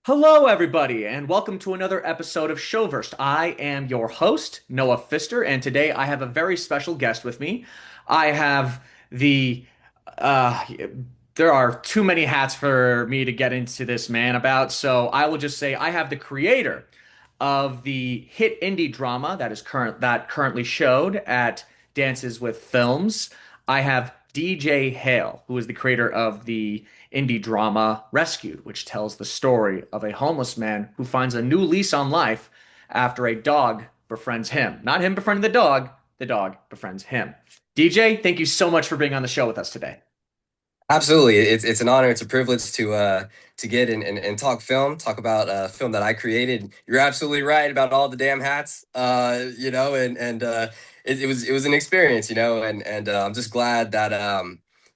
Hello, everybody, and welcome to another episode of Showverse. I am your host, Noah Pfister, and today I have a very special guest with me. I have the, uh, there are too many hats for me to get into this man about, so I will just say I have the creator of the hit indie drama that currently showed at Dances with Films. I have DJ Hale, who is the creator of the indie drama Rescued, which tells the story of a homeless man who finds a new lease on life after a dog befriends him. Not him befriending the dog befriends him. DJ, thank you so much for being on the show with us today. Absolutely. It's an honor. It's a privilege to get and talk film, talk about film that I created. You're absolutely right about all the damn hats. It was an experience, and I'm just glad that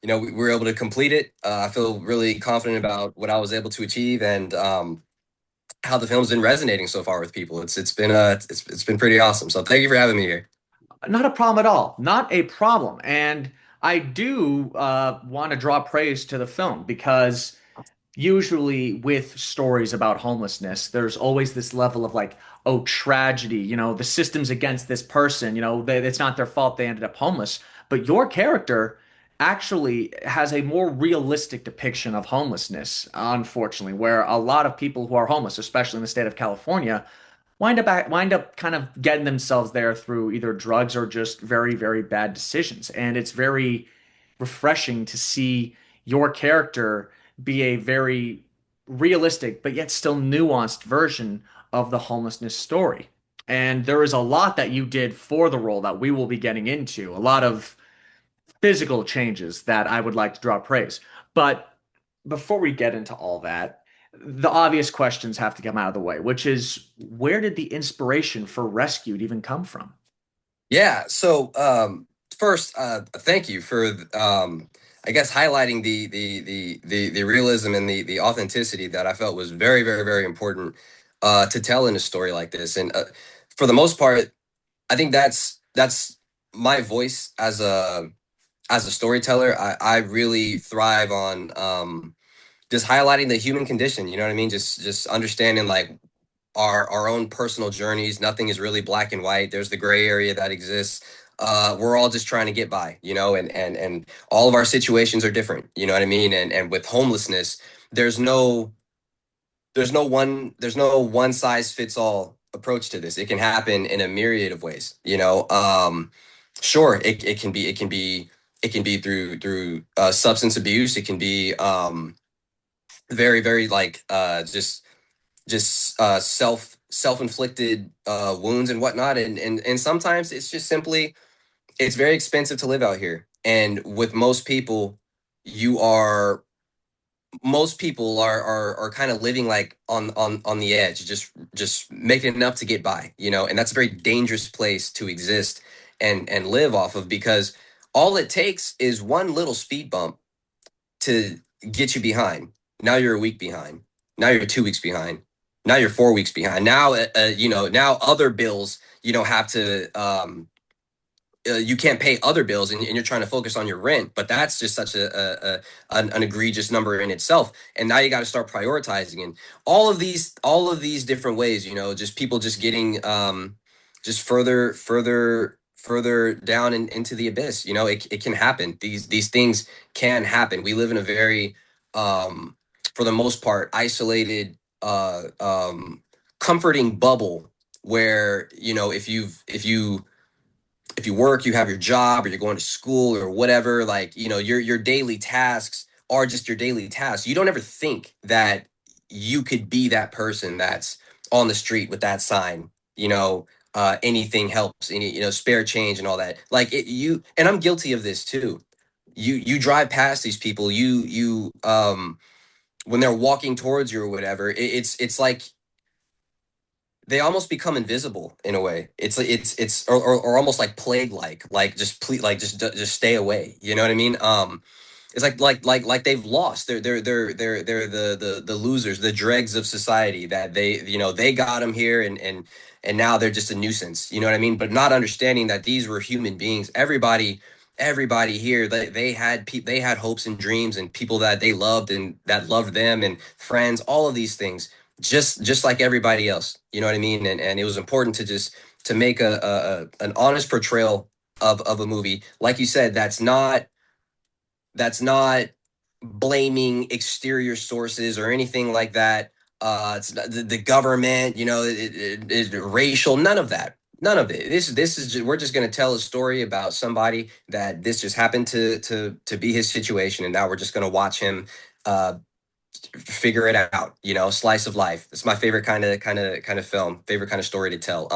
we were able to complete it. I feel really confident about what I was able to achieve and how the film's been resonating so far with people. It's been pretty awesome. So thank you for having me here. Not a problem at all. Not a problem. And I do want to draw praise to the film because usually with stories about homelessness, there's always this level of like, oh, tragedy, the system's against this person, it's not their fault they ended up homeless. But your character actually has a more realistic depiction of homelessness, unfortunately, where a lot of people who are homeless, especially in the state of California, wind up kind of getting themselves there through either drugs or just very, very bad decisions. And it's very refreshing to see your character be a very realistic but yet still nuanced version of the homelessness story. And there is a lot that you did for the role that we will be getting into, a lot of physical changes that I would like to draw praise. But before we get into all that, the obvious questions have to come out of the way, which is where did the inspiration for Rescued even come from? Yeah. So first, thank you for I guess highlighting the realism and the authenticity that I felt was very very very important to tell in a story like this. And for the most part, I think that's my voice as a storyteller. I really thrive on just highlighting the human condition. You know what I mean? Just understanding like our own personal journeys. Nothing is really black and white. There's the gray area that exists. We're all just trying to get by, and all of our situations are different. You know what I mean? And with homelessness, there's no there's no one size fits all approach to this. It can happen in a myriad of ways. Sure, it can be through substance abuse. It can be very very like just self-inflicted wounds and whatnot, and sometimes it's just simply it's very expensive to live out here, and with you are most people are kind of living like on the edge, just making enough to get by, and that's a very dangerous place to exist and live off of, because all it takes is one little speed bump to get you behind. Now you're a week behind. Now you're 2 weeks behind. Now you're 4 weeks behind. Now, now other bills, have to, you can't pay other bills, and you're trying to focus on your rent. But that's just such an egregious number in itself. And now you got to start prioritizing, and all of these different ways, just people just getting, just further down into the abyss. It can happen. These things can happen. We live in a very, for the most part, isolated, comforting bubble where, if you work, you have your job, or you're going to school or whatever, like, your daily tasks are just your daily tasks. You don't ever think that you could be that person that's on the street with that sign, anything helps, any, spare change and all that. Like and I'm guilty of this too. You drive past these people, when they're walking towards you or whatever, it's like they almost become invisible in a way. Or almost like plague like just please, like just stay away. You know what I mean? It's like they've lost. They're the losers, the dregs of society, that they got them here, and now they're just a nuisance. You know what I mean? But not understanding that these were human beings. Everybody here, they had hopes and dreams, and people that they loved and that loved them, and friends, all of these things. just like everybody else. You know what I mean? And it was important to just to make an honest portrayal of a movie, like you said, that's not blaming exterior sources or anything like that. It's not the government, racial, none of that. None of it. This is just, we're just going to tell a story about somebody that this just happened to be his situation, and now we're just going to watch him uh, figure it out. Slice of life. It's my favorite kind of film, favorite kind of story to tell.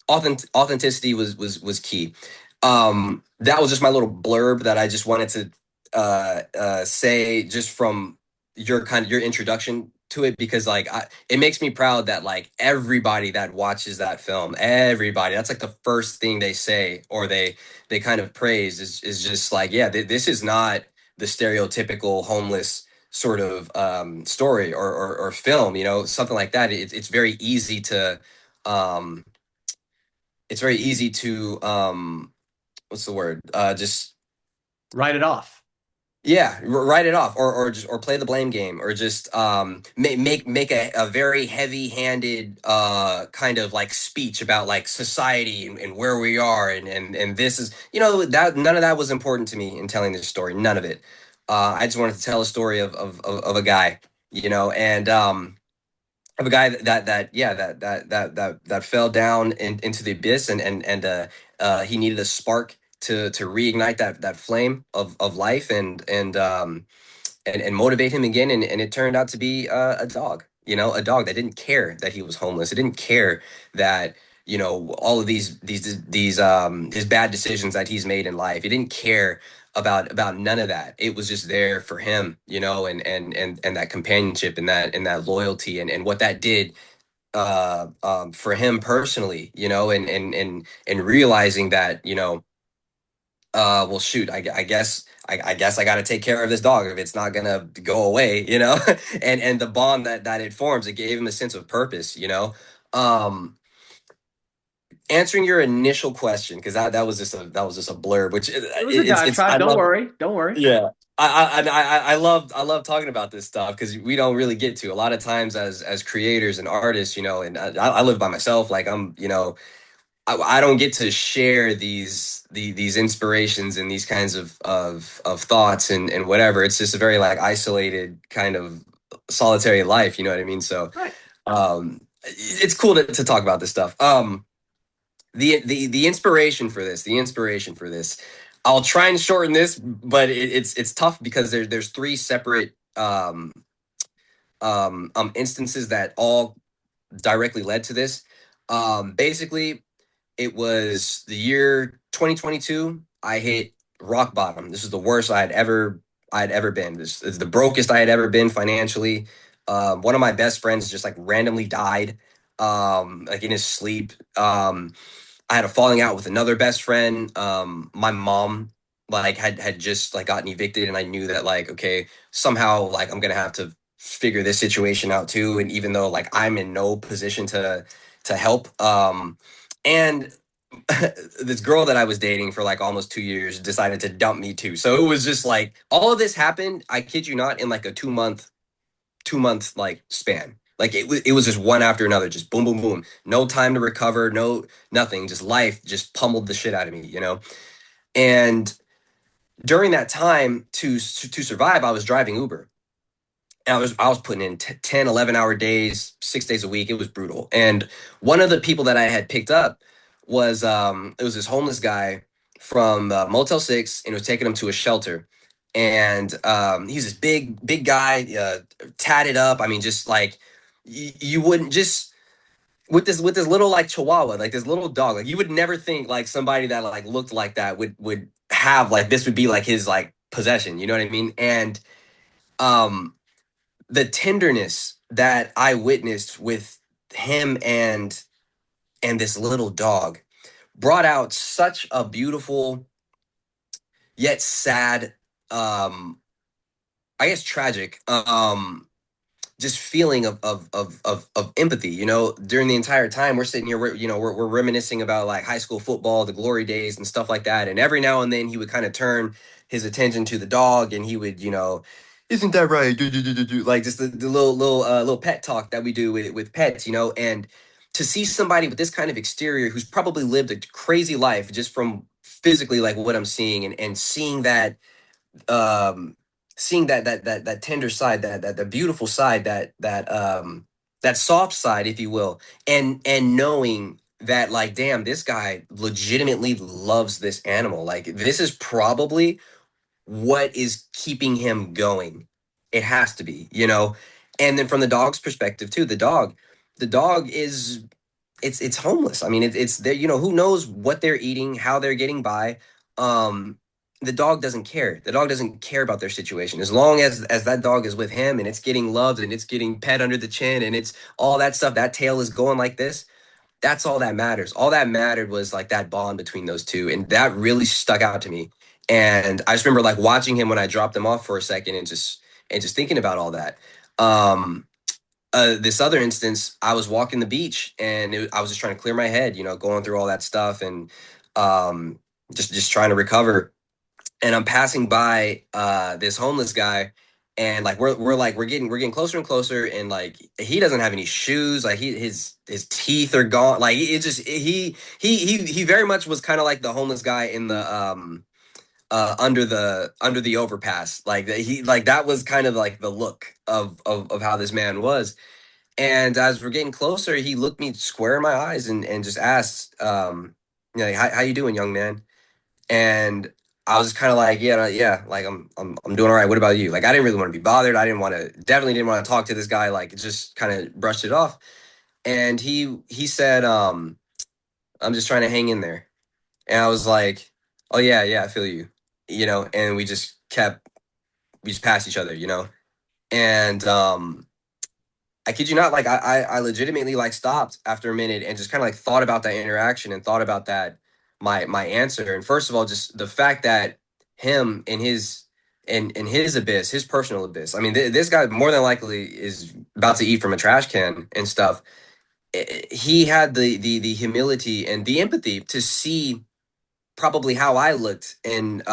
Authenticity was key. That was just my little blurb that I just wanted to say just from your introduction to it, because like it makes me proud that like everybody that watches that film, everybody, that's like the first thing they say, or they kind of praise, is just like, yeah, this is not the stereotypical homeless sort of story or film, something like that. It's very easy to um what's the word, just Write it off. yeah, write it off, or just or play the blame game, or just make a very heavy-handed kind of like speech about like society and where we are, and this is, that none of that was important to me in telling this story, none of it. I just wanted to tell a story of a guy, and of a guy that yeah, that fell down into the abyss, and he needed a spark to reignite that flame of life, and motivate him again, and it turned out to be a dog, a dog that didn't care that he was homeless. It didn't care that, all of these his bad decisions that he's made in life. It didn't care about none of that. It was just there for him, and that companionship, and that loyalty, and what that did for him personally, and realizing that, well, shoot, I guess I got to take care of this dog if it's not gonna go away, and the bond that it forms, it gave him a sense of purpose, um answering your initial question, because that was just a blurb, which It was a I diatribe. Don't love. worry. Don't worry. Yeah. I love talking about this stuff, because we don't really get to a lot of times as creators and artists, and I live by myself, like I'm, I don't get to share these inspirations and these kinds of thoughts, and whatever. It's just a very like isolated kind of solitary life, you know what I mean? So Right. it's cool to talk about this stuff. The inspiration for this, I'll try and shorten this, but it's tough, because there's three separate instances that all directly led to this. Basically, it was the year 2022. I hit rock bottom. This is the worst I had ever been. This is the brokest I had ever been financially. One of my best friends just like randomly died, like in his sleep. I had a falling out with another best friend. My mom like had just like gotten evicted, and I knew that like, okay, somehow like I'm gonna have to figure this situation out too. And even though like I'm in no position to help, and this girl that I was dating for like almost 2 years decided to dump me too. So it was just like all of this happened, I kid you not, in like a 2-month like span. Like it was just one after another, just boom, boom, boom. No time to recover, no nothing. Just life just pummeled the shit out of me. And during that time, to survive, I was driving Uber. And I was putting in 10, 11-hour days, 6 days a week. It was brutal. And one of the people that I had picked up was it was this homeless guy from Motel 6, and was taking him to a shelter. And he's this big guy, tatted up. I mean, just like you wouldn't just with this little like chihuahua, like this little dog, like you would never think like somebody that like looked like that would have like this would be like his like possession. You know what I mean? And um the tenderness that I witnessed with him and this little dog brought out such a beautiful yet sad, um I guess tragic, just feeling of empathy. During the entire time we're sitting here, we're reminiscing about like high school football, the glory days and stuff like that, and every now and then he would kind of turn his attention to the dog, and he would, isn't that right? Do. Like just the little pet talk that we do with pets, you know, and to see somebody with this kind of exterior who's probably lived a crazy life just from physically like what I'm seeing and um seeing that tender side, that beautiful side, that soft side, if you will, and knowing that like damn, this guy legitimately loves this animal. Like this is probably what is keeping him going. It has to be, you know. And then from the dog's perspective too, the dog is it's homeless. I mean, it's there. You know, who knows what they're eating, how they're getting by. Um, the dog doesn't care. The dog doesn't care about their situation as long as that dog is with him and it's getting loved and it's getting pet under the chin and it's all that stuff. That tail is going like this. That's all that matters. All that mattered was like that bond between those two, and that really stuck out to me. And I just remember like watching him when I dropped him off for a second and just thinking about all that. Um, this other instance, I was walking the beach and I was just trying to clear my head, you know, going through all that stuff and um, just trying to recover. And I'm passing by this homeless guy, and like we're getting closer and closer, and like he doesn't have any shoes, like his teeth are gone, like it just he very much was kind of like the homeless guy in the under the overpass, like he like that was kind of like the look of how this man was. And as we're getting closer, he looked me square in my eyes and just asked, you know, how you doing, young man? And I was just kind of like, yeah, yeah, like I'm doing all right. What about you? Like I didn't really want to be bothered. I didn't want to, definitely didn't want to talk to this guy. Like just kind of brushed it off. And he said, I'm just trying to hang in there. And I was like, oh yeah, yeah, I feel you, you know. And we just passed each other, you know. And I kid you not, like I legitimately like stopped after a minute and just kind of like thought about that interaction and thought about that my answer. And first of all, just the fact that him in his abyss, his personal abyss. I mean, this guy more than likely is about to eat from a trash can and stuff. He had the humility and the empathy to see probably how I looked and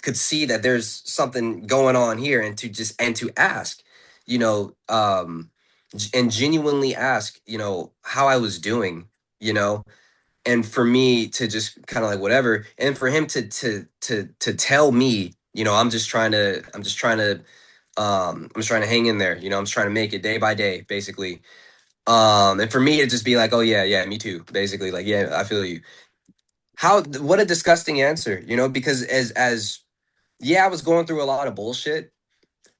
could see that there's something going on here and to just and to ask, you know, and genuinely ask, you know, how I was doing, you know, and for me to just kind of like whatever, and for him to tell me, you know, I'm just trying to hang in there, you know, I'm just trying to make it day by day, basically. And for me to just be like, oh yeah, yeah, me too, basically, like yeah, I feel you. How what a disgusting answer, you know, because as yeah, I was going through a lot of bullshit,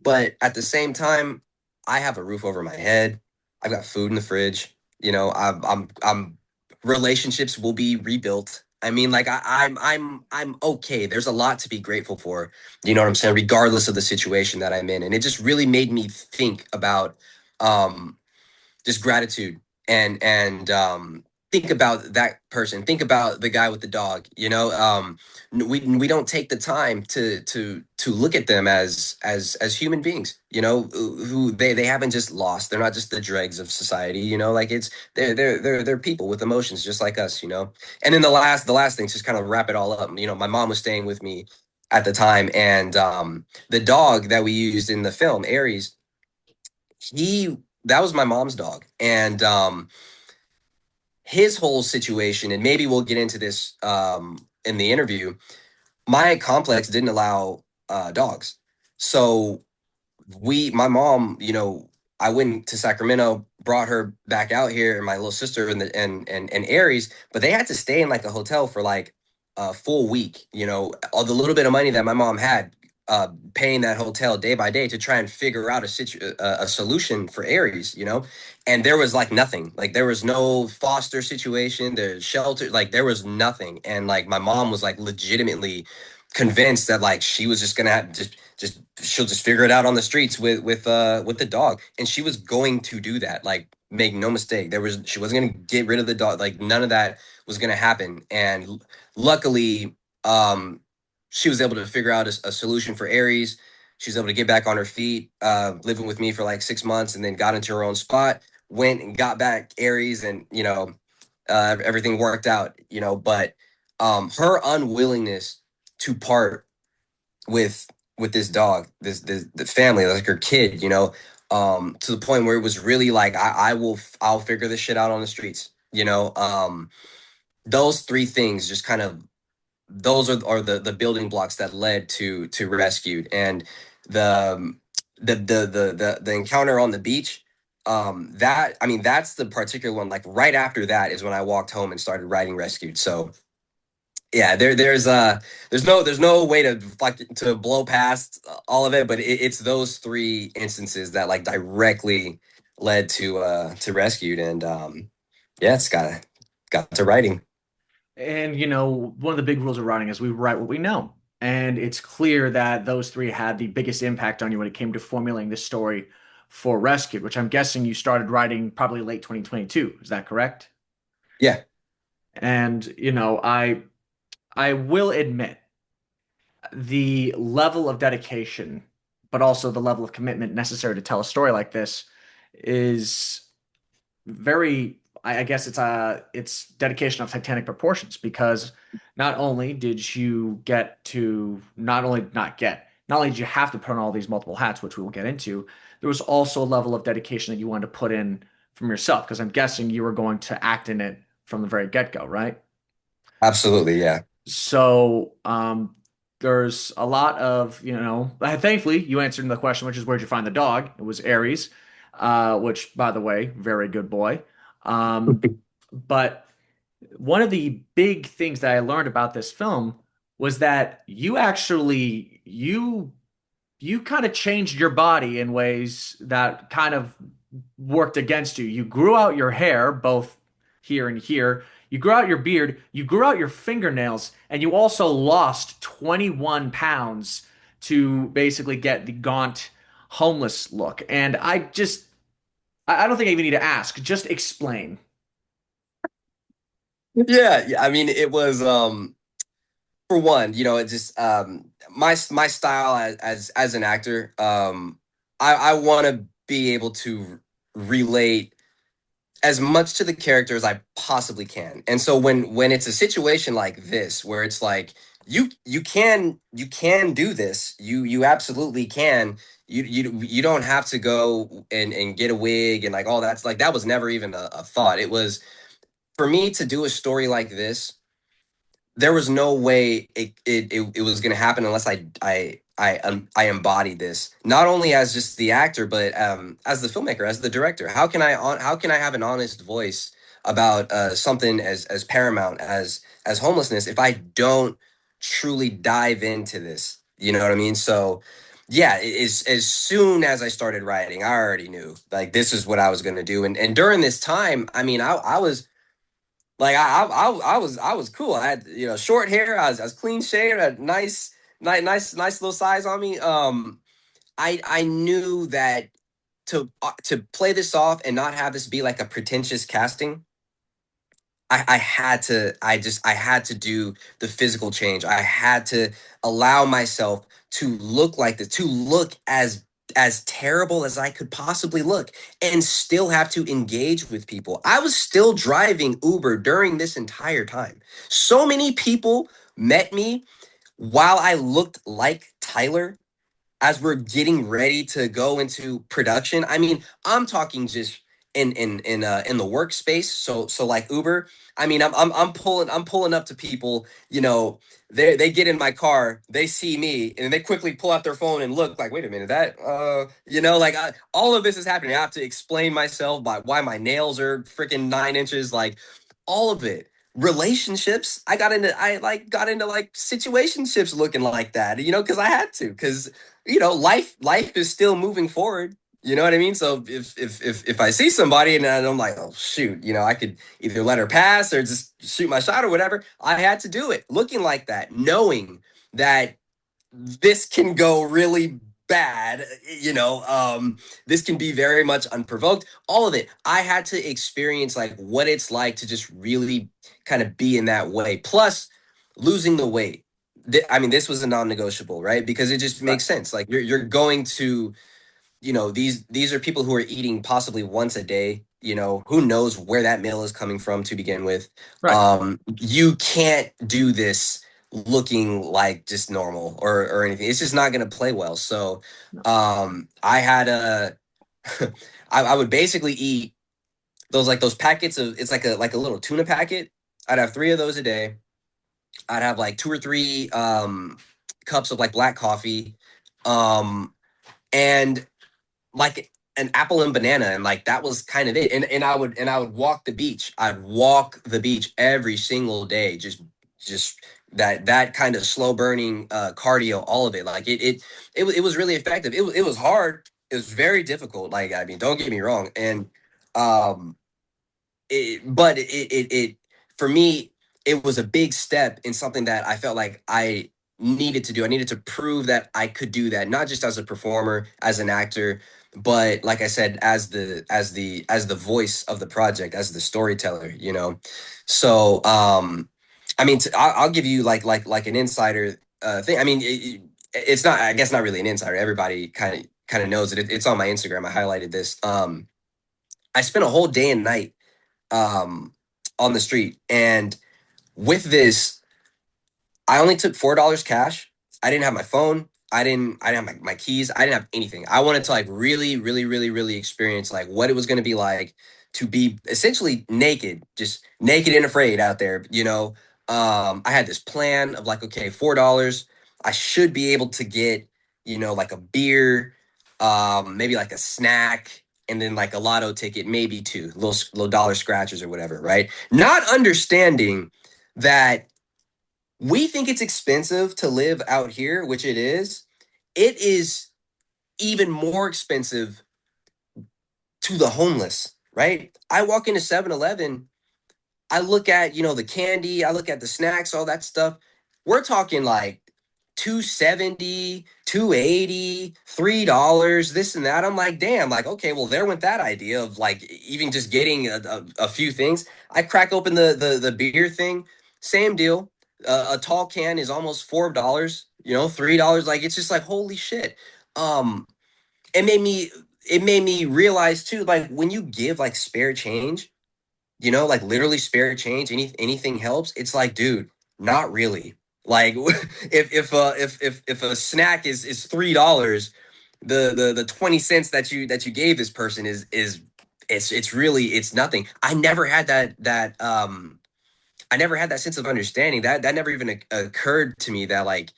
but at the same time, I have a roof over my head. I've got food in the fridge. You know, I'm relationships will be rebuilt. I mean, like I'm okay. There's a lot to be grateful for. You know what I'm saying? Regardless of the situation that I'm in, and it just really made me think about um just gratitude and think about that person, think about the guy with the dog, you know. We don't take the time to look at them as human beings, you know, who they haven't just lost, they're not just the dregs of society, you know, like it's they're people with emotions just like us, you know. And then the last thing, just kind of wrap it all up, you know, my mom was staying with me at the time, and the dog that we used in the film, Aries, he that was my mom's dog, and his whole situation, and maybe we'll get into this in the interview. My complex didn't allow dogs, so my mom, you know, I went to Sacramento, brought her back out here, and my little sister and Aries, but they had to stay in like a hotel for like a full week. You know, all the little bit of money that my mom had, paying that hotel day by day to try and figure out a solution for Aries. You know, and there was like nothing. Like there was no foster situation, there's shelter, like there was nothing. And like my mom was like legitimately convinced that like she was just gonna have, just she'll just figure it out on the streets with the dog, and she was going to do that, like make no mistake, she wasn't going to get rid of the dog, like none of that was going to happen. And luckily she was able to figure out a solution for Aries. She was able to get back on her feet, living with me for like 6 months, and then got into her own spot, went and got back Aries, and you know, everything worked out, you know. But her unwillingness to part with with this dog, this the family, like her kid, to the point where it was really like I'll figure this shit out on the streets, those three things just kind of those are the building blocks that led to Rescued. And the the encounter on the beach, that I mean that's the particular one. Like right after that is when I walked home and started writing Rescued. So yeah, there's no way to like to blow past all of it, but it's those three instances that like directly led to Rescued. And yeah, it's got to writing. And, one of the big rules of writing is we write what we know. And it's clear that those three had the biggest impact on you when it came to formulating this story for Rescued, which I'm guessing you started writing probably late 2022. Is that correct? Yeah, And, I will admit the level of dedication, but also the level of commitment necessary to tell a story like this is very, I guess it's dedication of titanic proportions, because not only did you get to not only did you have to put on all these multiple hats, which we will get into, there was also a level of dedication that you wanted to put in from yourself, because I'm guessing you were going to act in it from the very get-go, right? absolutely. Yeah. So there's a lot of, thankfully you answered the question, which is where'd you find the dog? It was Aries, which, by the way, very good boy. Um, but one of the big things that I learned about this film was that you kind of changed your body in ways that kind of worked against you. You grew out your hair, both here and here. You grew out your beard. You grew out your fingernails, and you also lost 21 pounds to basically get the gaunt, homeless look. And I don't think I even need to ask. Just explain. Yeah, yeah. I mean, it was for one, it just my style as an actor, I want to be able to relate as much to the character as I possibly can. And so when it's a situation like this where it's like you can do this. You absolutely can. You don't have to go and get a wig and like all that's like that was never even a thought. It was for me to do a story like this, there was no way it was going to happen unless I embodied this not only as just the actor but as the filmmaker, as the director. How can I have an honest voice about something as paramount as homelessness if I don't truly dive into this? You know what I mean? So yeah, as soon as I started writing, I already knew like this is what I was going to do. And during this time, I mean, I was like I was cool. I had short hair. I was clean shaved. I had nice little size on me. I knew that to play this off and not have this be like a pretentious casting. I had to I had to do the physical change. I had to allow myself to look like this, to look as terrible as I could possibly look and still have to engage with people. I was still driving Uber during this entire time. So many people met me while I looked like Tyler as we're getting ready to go into production. I mean, I'm talking just in the workspace. So like Uber. I mean, I'm pulling up to people. They get in my car, they see me, and they quickly pull out their phone and look like, wait a minute, that like all of this is happening. I have to explain myself by why my nails are freaking 9 inches, like all of it. Relationships, I got into like situationships looking like that, because I had to, because life is still moving forward. You know what I mean? So if I see somebody and I'm like, oh shoot, I could either let her pass or just shoot my shot or whatever. I had to do it looking like that, knowing that this can go really bad. This can be very much unprovoked. All of it. I had to experience like what it's like to just really kind of be in that way. Plus, losing the weight. I mean, this was a non-negotiable, right? Because it just Right. makes sense. Like you're going to, these are people who are eating possibly once a day. Who knows where that meal is coming from to begin with. Right. You can't do this looking like just normal or anything. It's just not gonna play well. So No. I had a I would basically eat those packets of it's like a little tuna packet. I'd have three of those a day. I'd have like two or three cups of like black coffee. Um and like an apple and banana, and like that was kind of it. And I would walk the beach. I'd walk the beach every single day, just that kind of slow burning cardio, all of it. Like it was really effective. It was hard. It was very difficult. Like, I mean, don't get me wrong. And um but it for me, it was a big step in something that I felt like I needed to do. I needed to prove that I could do that, not just as a performer, as an actor, but like I said, as the voice of the project, as the storyteller, you know. So I mean, I'll give you like an insider thing. I mean, it's not, I guess, not really an insider. Everybody kind of knows it. It's on my Instagram. I highlighted this. I spent a whole day and night um, on the street. And with this, I only took $4 cash. I didn't have my phone. I didn't have my keys. I didn't have anything. I wanted to like really, really, really, really experience like what it was going to be like to be essentially naked, just naked and afraid out there. You know, I had this plan of like, okay, $4. I should be able to get, you know, like a beer, maybe like a snack, and then like a lotto ticket, maybe two little dollar scratchers or whatever, right? Not understanding that we think it's expensive to live out here, which it is. It is even more expensive to the homeless, right? I walk into 7-Eleven. I look at, you know, the candy, I look at the snacks, all that stuff. We're talking like 270, 280, $3, this and that. I'm like, damn, like, okay, well, there went that idea of like even just getting a few things. I crack open the beer thing, same deal. A tall can is almost $4, you know, $3. Like, it's just like, holy shit. Um, it made me it made me realize too, like when you give like spare change, you know, like literally spare change, anything helps. It's like, dude, not really. Like if a snack is $3, the 20 cents that you gave this person is it's really it's nothing. I never had that sense of understanding. That never even occurred to me that like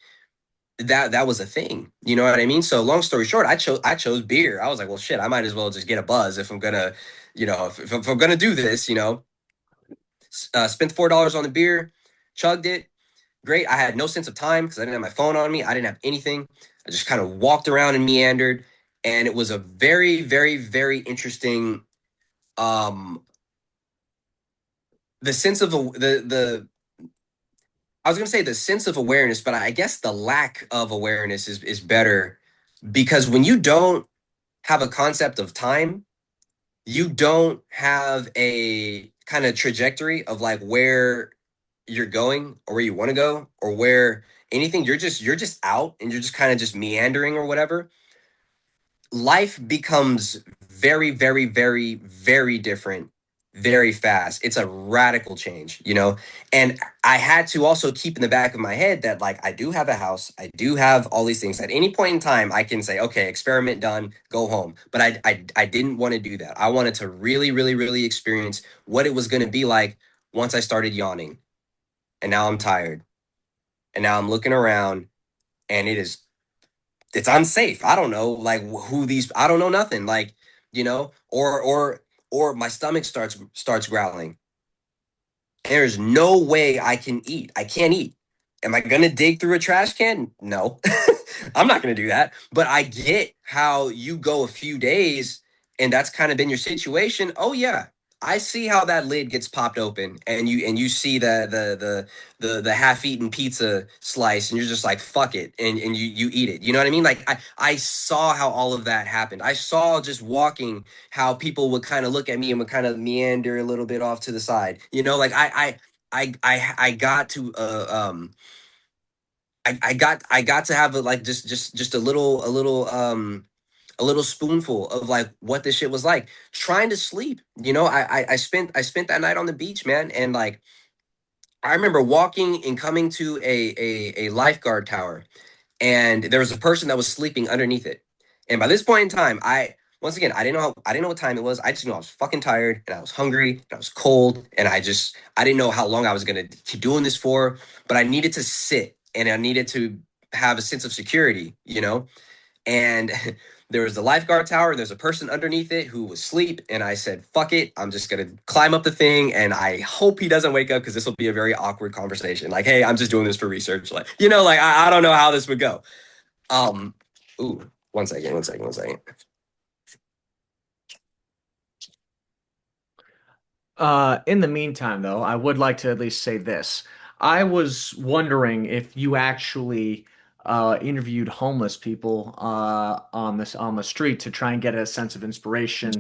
that was a thing. You know what I mean? So long story short, I chose beer. I was like, well, shit, I might as well just get a buzz if I'm gonna, you know, if I'm gonna do this, you know. Spent $4 on the beer, chugged it. Great. I had no sense of time because I didn't have my phone on me. I didn't have anything. I just kind of walked around and meandered, and it was a very, very, very interesting. Um, the sense of the I was gonna say the sense of awareness, but I guess the lack of awareness is better because when you don't have a concept of time, you don't have a kind of trajectory of like where you're going or where you want to go or where anything. You're just out and you're just kind of just meandering or whatever. Life becomes very, very, very, very different very fast. It's a radical change, you know? And I had to also keep in the back of my head that like I do have a house, I do have all these things. At any point in time, I can say, okay, experiment done, go home. But I didn't want to do that. I wanted to really, really, really experience what it was going to be like once I started yawning. And now I'm tired. And now I'm looking around and it's unsafe. I don't know like who these I don't know nothing like, you know, or my stomach starts growling. There's no way I can eat. I can't eat. Am I going to dig through a trash can? No. I'm not going to do that. But I get how you go a few days and that's kind of been your situation. Oh yeah. I see how that lid gets popped open and you see the half-eaten pizza slice and you're just like fuck it and you eat it. You know what I mean? Like I saw how all of that happened. I saw just walking how people would kind of look at me and would kind of meander a little bit off to the side. You know, like I got to I got to have a, like just a little spoonful of like what this shit was like trying to sleep. You know, I spent that night on the beach, man, and like I remember walking and coming to a lifeguard tower, and there was a person that was sleeping underneath it. And by this point in time, once again, I didn't know what time it was. I just knew I was fucking tired and I was hungry and I was cold and I didn't know how long I was gonna keep doing this for, but I needed to sit and I needed to have a sense of security, you know? And there was the lifeguard tower. There's a person underneath it who was asleep, and I said, "Fuck it, I'm just gonna climb up the thing." And I hope he doesn't wake up because this will be a very awkward conversation. Like, hey, I'm just doing this for research. Like, like I don't know how this would go. Um, ooh, one second. In the meantime, though, I would like to at least say this. I was wondering if you actually interviewed homeless people on the street to try and get a sense of inspiration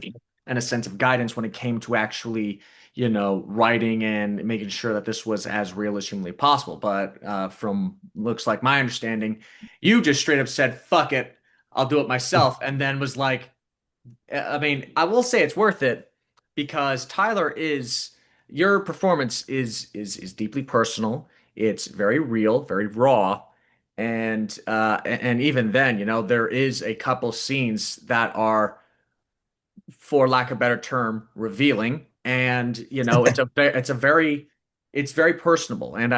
and a sense of guidance when it came to actually, writing and making sure that this was as real as humanly possible. But from looks like my understanding, you just straight up said, "Fuck it, I'll do it myself," and then was like, I mean, I will say it's worth it because Tyler is your performance is deeply personal. It's very real, very raw, and even then, there is a couple scenes that are, for lack of a better term, revealing. And it's very personable. And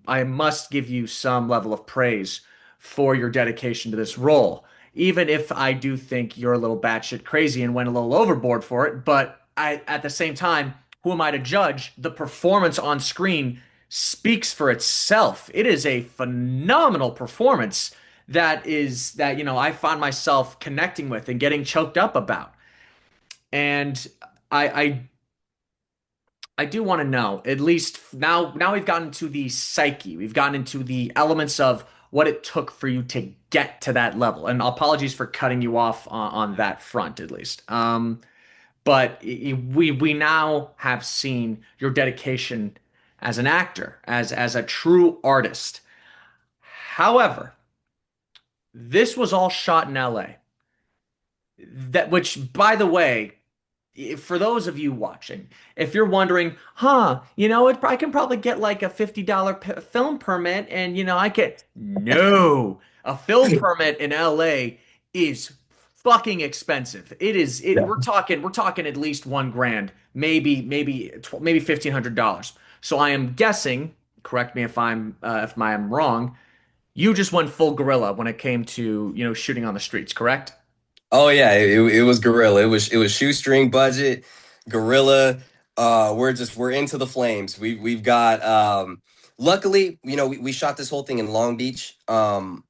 I must give you some level of praise for your dedication to this role, even if I do think you're a little batshit crazy and went a little overboard for it. But at the same time, who am I to judge? The performance on screen speaks for itself. It is a phenomenal performance that I find myself connecting with and getting choked up about. And I I I do want to know, at least now we've gotten to the psyche. We've gotten into the elements of what it took for you to get to that level. And apologies for cutting you off on that front, at least. But we now have seen your dedication as an actor, as a true artist. However, this was all shot in LA. That which, by the way, for those of you watching, if you're wondering, I can probably get like a $50 film permit, and I get no, a film permit in LA is fucking expensive. It is it. Yeah. We're talking at least 1 grand, maybe $1,500. So I am guessing. Correct me if I'm wrong. You just went full gorilla when it came to shooting on the streets, correct? Oh yeah, it was Gorilla. It was shoestring budget, Gorilla. We're into the flames. We've got luckily, we shot this whole thing in Long Beach. Long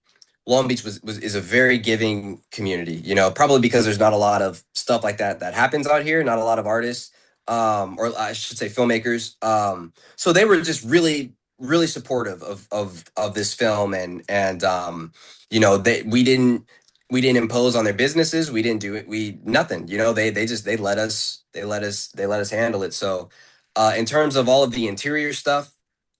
Beach was is a very giving community, probably because there's not a lot of stuff like that happens out here, not a lot of artists, or I should say filmmakers. So they were just really, really supportive of this film and they we didn't impose on their businesses. We didn't do it. We nothing. They just they let us handle it. So, in terms of all of the interior stuff,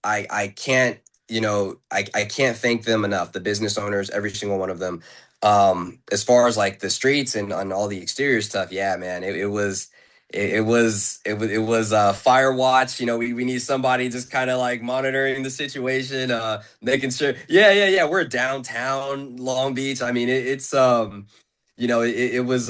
I can't I can't thank them enough. The business owners, every single one of them. As far as like the streets and all the exterior stuff, yeah, man, it was fire watch. We need somebody just kind of like monitoring the situation, making sure. Yeah. We're downtown Long Beach. I mean, it was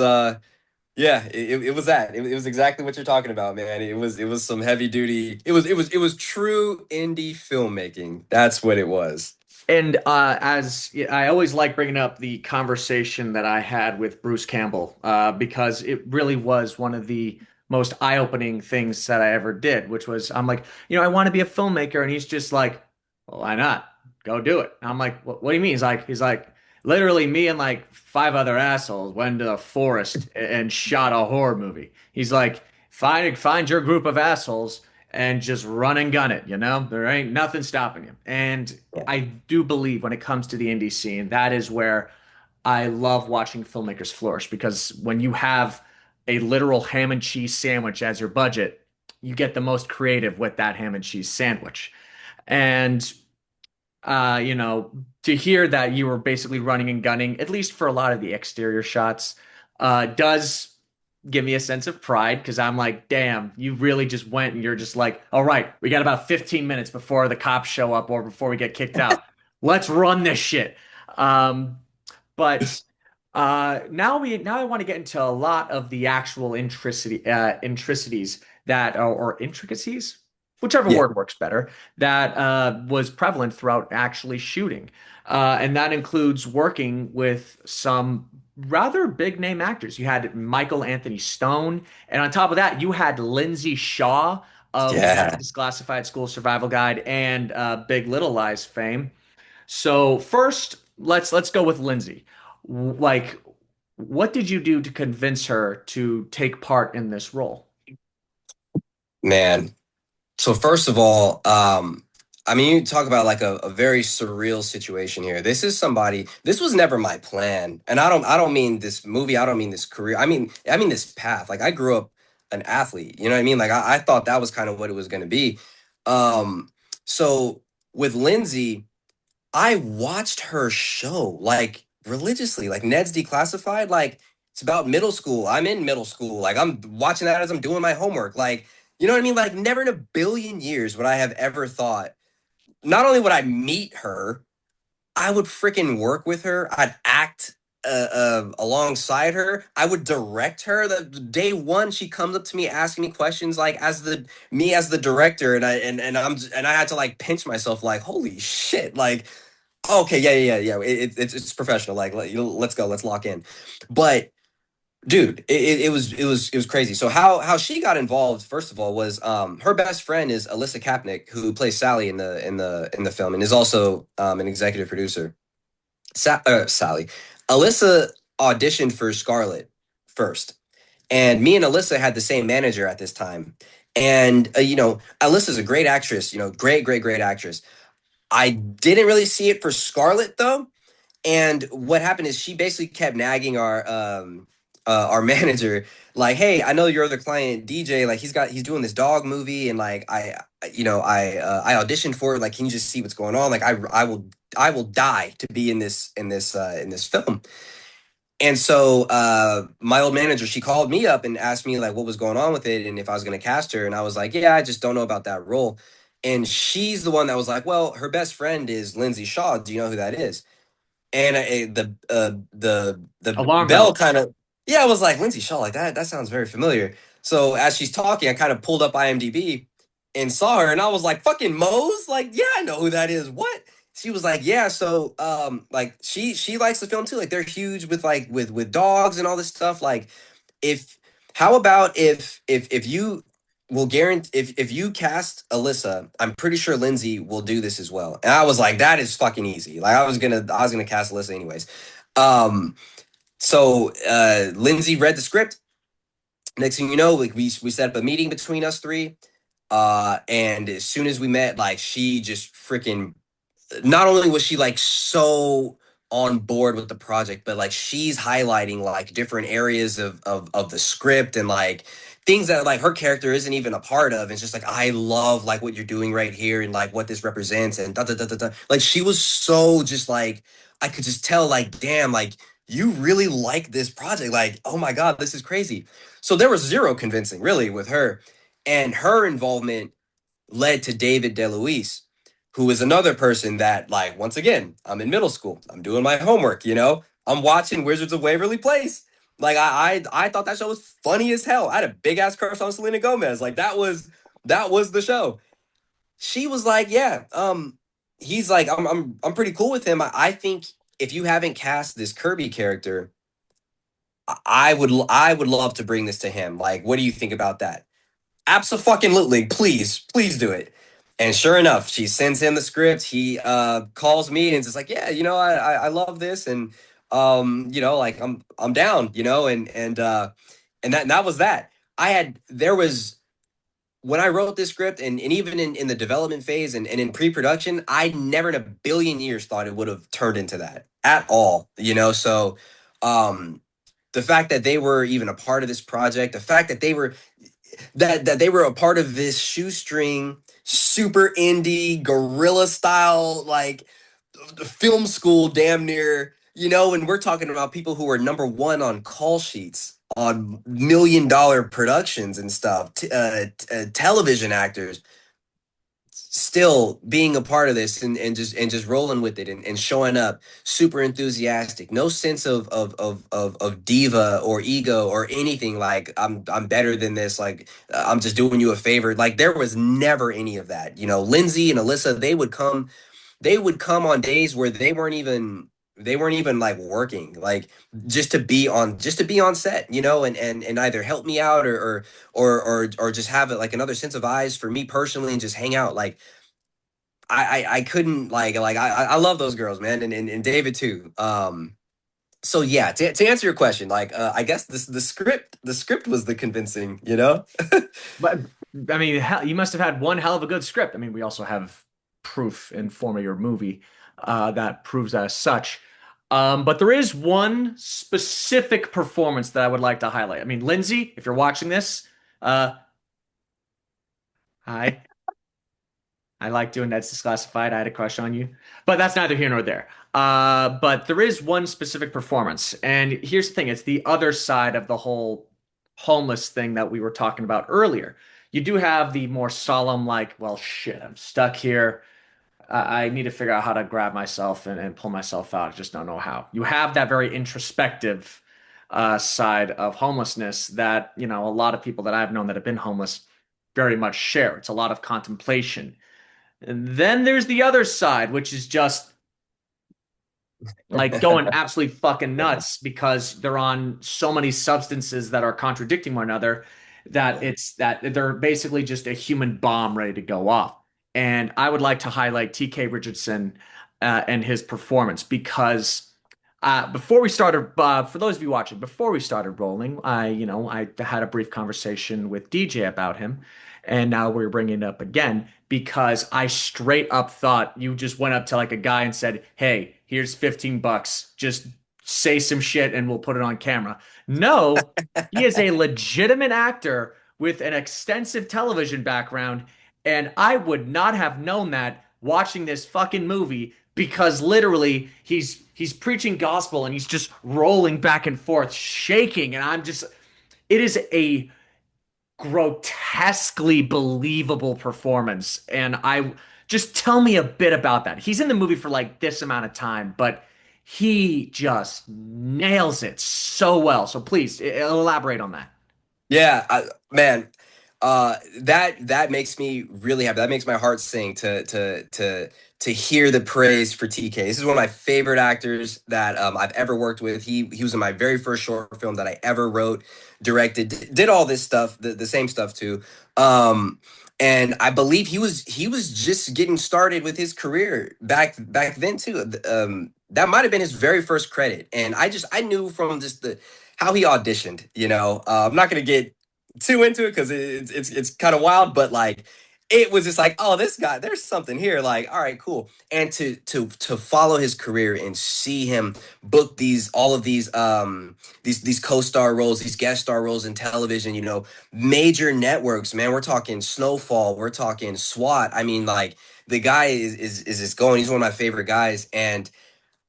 yeah, it was that. It was exactly what you're talking about, man. It was some heavy duty. It was true indie filmmaking. That's what it was. And as I always like bringing up the conversation that I had with Bruce Campbell, because it really was one of the most eye-opening things that I ever did, which was I'm like, I want to be a filmmaker, and he's just like, well, why not? Go do it. And I'm like, what do you mean? He's like, literally me and like 5 other assholes went to the forest and shot a horror movie. He's like, find your group of assholes and just run and gun it, There ain't nothing stopping you. And Yeah. I do believe when it comes to the indie scene, that is where I love watching filmmakers flourish because when you have a literal ham and cheese sandwich as your budget, you get the most creative with that ham and cheese sandwich. And to hear that you were basically running and gunning, at least for a lot of the exterior shots, does give me a sense of pride because I'm like, damn, you really just went and you're just like, all right, we got about 15 minutes before the cops show up or before we get kicked out. Let's run this shit. Um, but now I want to get into a lot of the actual intricacies that or intricacies, whichever Yeah. word works better, that was prevalent throughout actually shooting. And that includes working with some rather big name actors. You had Michael Anthony Stone, and on top of that, you had Lindsay Shaw of the Yeah. Texas Classified School Survival Guide and Big Little Lies fame. So first, let's go with Lindsay. Like, what did you do to convince her to take part in this role? Man. So first of all, I mean, you talk about like a very surreal situation here. This is somebody, this was never my plan. And I don't mean this movie, I don't mean this career. I mean this path. Like I grew up an athlete, you know what I mean? Like I thought that was kind of what it was going to be. Um, so with Lindsay, I watched her show like religiously, like Ned's Declassified. Like it's about middle school. I'm in middle school. Like I'm watching that as I'm doing my homework. Like, you know what I mean? Like never in a billion years would I have ever thought, not only would I meet her, I would freaking work with her. I'd act alongside her. I would direct her. The day one, she comes up to me asking me questions like as the director, and I had to like pinch myself like holy shit like okay, yeah. It's professional. Like, let's go, let's lock in. But dude, it was crazy. So how she got involved, first of all, was her best friend is Alyssa Kapnick, who plays Sally in the film, and is also an executive producer. Sally, Alyssa auditioned for Scarlett first, and me and Alyssa had the same manager at this time. And Alyssa's a great actress. Great actress. I didn't really see it for Scarlett though, and what happened is she basically kept nagging our manager, like, "Hey, I know your other client, DJ. Like, he's doing this dog movie, and like I auditioned for it. Like, can you just see what's going on? Like, I will die to be in this film." And so my old manager, she called me up and asked me like what was going on with it and if I was going to cast her, and I was like, "Yeah, I just don't know about that role." And she's the one that was like, "Well, her best friend is Lindsay Shaw. Do you know who that is?" And the Alarm bell bells. kind of, yeah, I was like Lindsay Shaw, like that sounds very familiar. So as she's talking, I kind of pulled up IMDb and saw her, and I was like, "Fucking Mose, like yeah, I know who that is." What? She was like, "Yeah, so like she likes the film too. Like they're huge with like with dogs and all this stuff. Like if how about if you will guarantee if you cast Alyssa, I'm pretty sure Lindsay will do this as well." And I was like, that is fucking easy. Like I was gonna cast Alyssa anyways. Um so Lindsay read the script. Next thing you know, like we set up a meeting between us three. And as soon as we met, like she just freaking, not only was she like so on board with the project, but like she's highlighting like different areas of the script and like things that like her character isn't even a part of. It's just like I love like what you're doing right here and like what this represents and da da da da da. Like she was so just like I could just tell like damn like you really like this project. Like oh my god, this is crazy. So there was zero convincing really with her, and her involvement led to David DeLuise, who is another person that, like, once again, I'm in middle school. I'm doing my homework, I'm watching Wizards of Waverly Place. Like I thought that show was funny as hell. I had a big ass crush on Selena Gomez. Like that was the show. She was like, yeah, he's like, I'm pretty cool with him. I think if you haven't cast this Kirby character, I would love to bring this to him. Like, what do you think about that? Absolutely, please do it. And sure enough, she sends him the script. He calls me and is just like, yeah, I love this, and like I'm down, and that was that. There was when I wrote this script, and even in the development phase and in pre-production, I never in a billion years thought it would have turned into that at all, so um the fact that they were even a part of this project, the fact that they were a part of this shoestring, super indie, guerrilla style, like film school, damn near. And we're talking about people who were number one on call sheets. on $1 million productions and stuff, television actors, still being a part of this and just rolling with it and showing up super enthusiastic, no sense of diva or ego or anything like I'm better than this, like I'm just doing you a favor. Like there was never any of that. You know, Lindsay and Alyssa, they would come on days where they weren't even like working, like just to be on set, and either help me out or just have it like another sense of eyes for me personally and just hang out. Like I couldn't I love those girls, man, and David too. So yeah, to answer your question, like I guess the script was the convincing. But I mean, hell, you must have had one hell of a good script. I mean, we also have proof in form of your movie that proves that as such. But there is one specific performance that I would like to highlight. I mean, Lindsay, if you're watching this, uh, hi. I like doing Ned's Disclassified. I had a crush on you, but that's neither here nor there. But there is one specific performance, and here's the thing: it's the other side of the whole homeless thing that we were talking about earlier. You do have the more solemn, like, well, shit, I'm stuck here. I need to figure out how to grab myself and pull myself out. I just don't know how. You have that very introspective side of homelessness that, a lot of people that I've known that have been homeless very much share. It's a lot of contemplation. And then there's the other side, which is just like going absolutely fucking nuts because they're on so many substances that are contradicting one another that it's that they're basically just a human bomb ready to go off. And I would like to highlight TK Richardson and his performance because before we started, for those of you watching, before we started rolling, I had a brief conversation with DJ about him, and now we're bringing it up again because I straight up thought you just went up to like a guy and said, "Hey, here's 15 bucks. Just say some shit and we'll put it on camera." No, he is a legitimate actor with an extensive television background, and I would not have known that watching this fucking movie because literally he's preaching gospel and he's just rolling back and forth, shaking, and it is a grotesquely believable performance. And I just tell me a bit about that. He's in the movie for like this amount of time, but he just nails it so well. So please elaborate on that. Yeah, man, that makes me really happy. That makes my heart sing to hear the praise for TK. This is one of my favorite actors that I've ever worked with. He was in my very first short film that I ever wrote, directed, did all this stuff, the same stuff too. Um, and I believe he was just getting started with his career back then too. That might have been his very first credit, and I knew from just the how he auditioned. I'm not gonna get too into it because it's kind of wild, but like it was just like, oh, this guy, there's something here. Like, all right, cool. And to follow his career and see him book these co-star roles, these guest star roles in television, major networks, man. We're talking Snowfall, we're talking SWAT. I mean, like the guy is just going. He's one of my favorite guys, and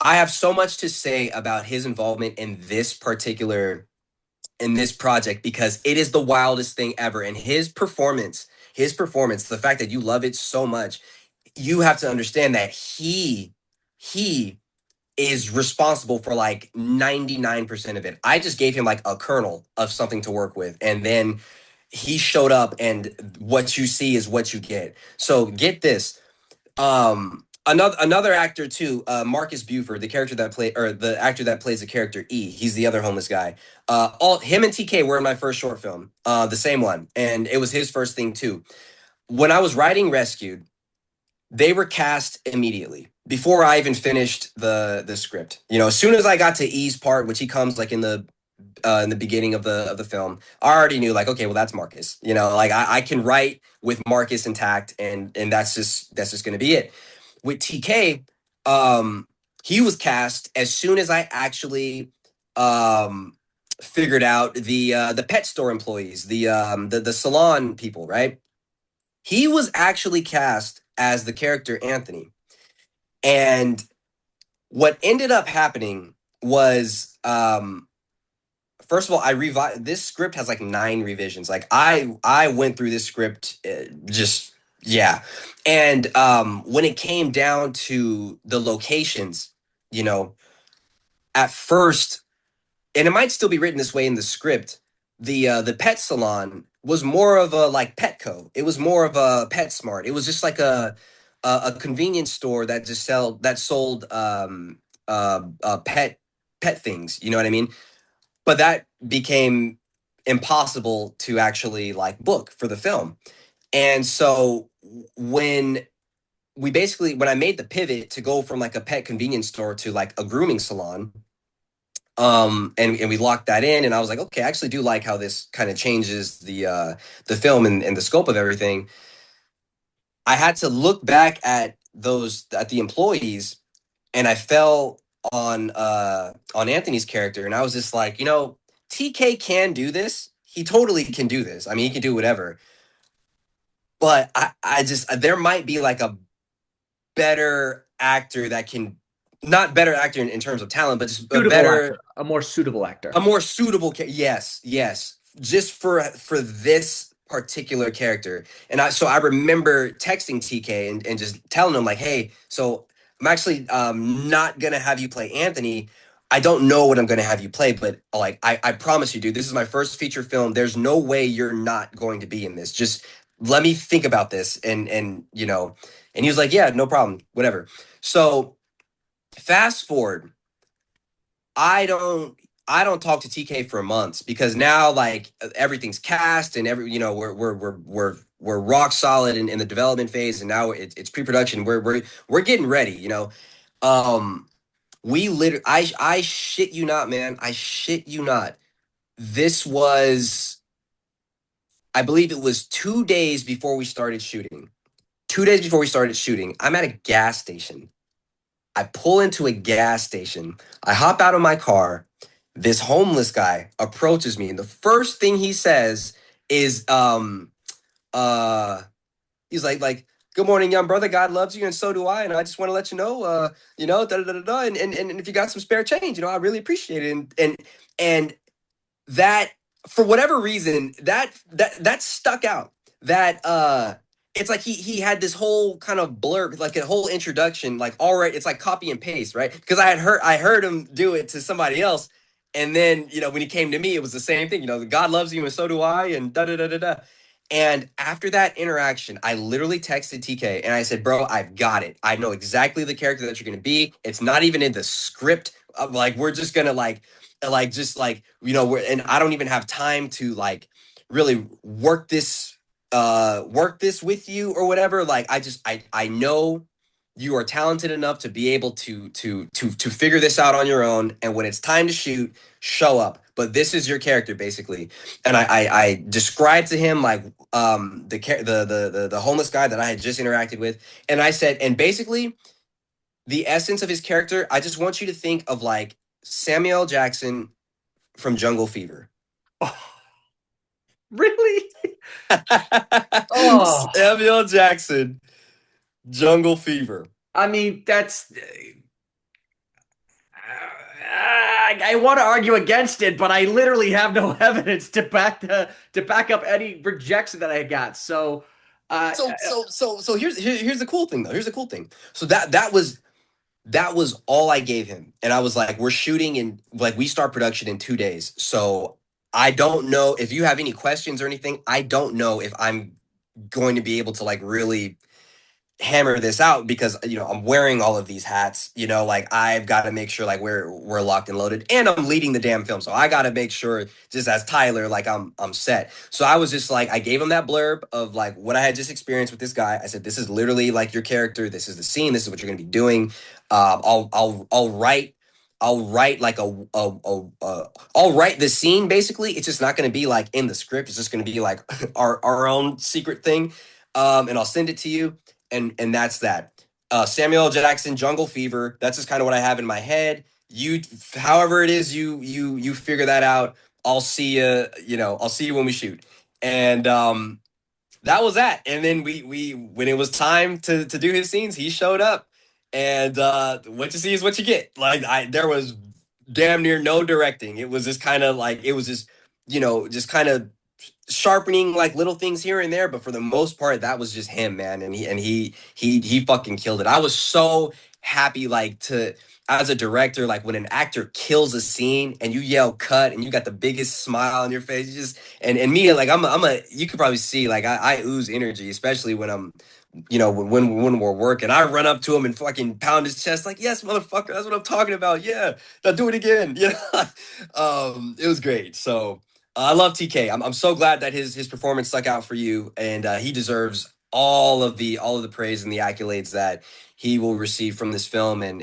I have so much to say about his involvement in this project because it is the wildest thing ever. And his performance, the fact that you love it so much, you have to understand that he is responsible for like 99% of it. I just gave him like a kernel of something to work with, and then he showed up, and what you see is what you get. So get this. Another actor too, Marcus Buford, the actor that plays the character E. He's the other homeless guy. All him and TK were in my first short film, the same one, and it was his first thing too. When I was writing Rescued, they were cast immediately before I even finished the script. As soon as I got to E's part, which he comes like in the beginning of the film, I already knew like, okay, well that's Marcus. Like I can write with Marcus intact, and that's just gonna be it. With TK, he was cast as soon as I actually um figured out the pet store employees, the salon people, right? He was actually cast as the character Anthony. And what ended up happening was first of all, I revised this script has like 9 revisions. Like I went through this script just yeah. And when it came down to the locations, you know, at first, and it might still be written this way in the script, the pet salon was more of a like Petco. It was more of a PetSmart. It was just like a convenience store that just sold pet things. You know what I mean? But that became impossible to actually like book for the film. And so when when I made the pivot to go from like a pet convenience store to like a grooming salon, and we locked that in, and I was like, okay, I actually do like how this kind of changes the film and the scope of everything. I had to look back at the employees, and I fell on Anthony's character, and I was just like, TK can do this. He totally can do this. I mean, he can do whatever. But I just there might be like a better actor that can not better actor in terms of talent, but just a Suitable actor, better a more suitable a actor. more suitable yes, yes, just for this particular character. And I remember texting TK and just telling him like, hey, so I'm actually not gonna have you play Anthony. I don't know what I'm gonna have you play, but like I promise you, dude, this is my first feature film. There's no way you're not going to be in this. Just let me think about this. And he was like, yeah, no problem, whatever. So fast forward, I don't I don't talk to TK for months because now like everything's cast and we're rock solid in the development phase, and now it's pre-production. We're getting ready, we literally I shit you not, man. I shit you not. This was I believe it was 2 days before we started shooting. 2 days before we started shooting, I'm at a gas station. I pull into a gas station. I hop out of my car. This homeless guy approaches me, and the first thing he says is, uh, he's like, "Good morning, young brother. God loves you, and so do I. And I just want to let you know, da da da da, da, and if you got some spare change, I really appreciate it." And that for whatever reason that stuck out that it's like he had this whole kind of blurb, like a whole introduction, like all right, it's like copy and paste, right? Because I heard him do it to somebody else, and then when he came to me it was the same thing, God loves you and so do I, and da da da da da. And after that interaction, I literally texted TK and I said, bro, I've got it. I know exactly the character that you're going to be. It's not even in the script. Like, we're just going to just like, and I don't even have time to like really work this with you or whatever. Like, I know you are talented enough to be able to figure this out on your own, and when it's time to shoot, show up. But this is your character basically. And I described to him like the homeless guy that I had just interacted with, and I said, and basically the essence of his character, I just want you to think of like Samuel Jackson from Jungle Fever. Oh, really? Oh, Samuel Jackson, Jungle Fever. I mean, that's. I want to argue against it, but I literally have no evidence to back up any rejection that I got. So, So here's the cool thing though. Here's the cool thing. So that was all I gave him. And I was like, we're shooting in like we start production in 2 days. So I don't know if you have any questions or anything. I don't know if I'm going to be able to like really hammer this out because I'm wearing all of these hats, like I've got to make sure like we're locked and loaded, and I'm leading the damn film, so I got to make sure just as Tyler like I'm set. So I was just like, I gave him that blurb of like what I had just experienced with this guy. I said, this is literally like your character, this is the scene, this is what you're going to be doing. I'll write like I'll write the scene basically. It's just not going to be like in the script, it's just going to be like our own secret thing. And I'll send it to you, and that's that. Samuel L. Jackson, Jungle Fever. That's just kind of what I have in my head. You, however it is, you figure that out. I'll see you. I'll see you when we shoot. And that was that. And then we when it was time to do his scenes, he showed up. And what you see is what you get. Like there was damn near no directing. It was just kind of like it was just just kind of sharpening like little things here and there, but for the most part, that was just him, man. And he fucking killed it. I was so happy, like to as a director, like when an actor kills a scene and you yell cut and you got the biggest smile on your face. You just and me, like I'm a you could probably see like I ooze energy, especially when I'm when we're working. I run up to him and fucking pound his chest like, yes, motherfucker, that's what I'm talking about. Yeah, now do it again. It was great. So I love TK. I'm so glad that his performance stuck out for you, and he deserves all of the praise and the accolades that he will receive from this film and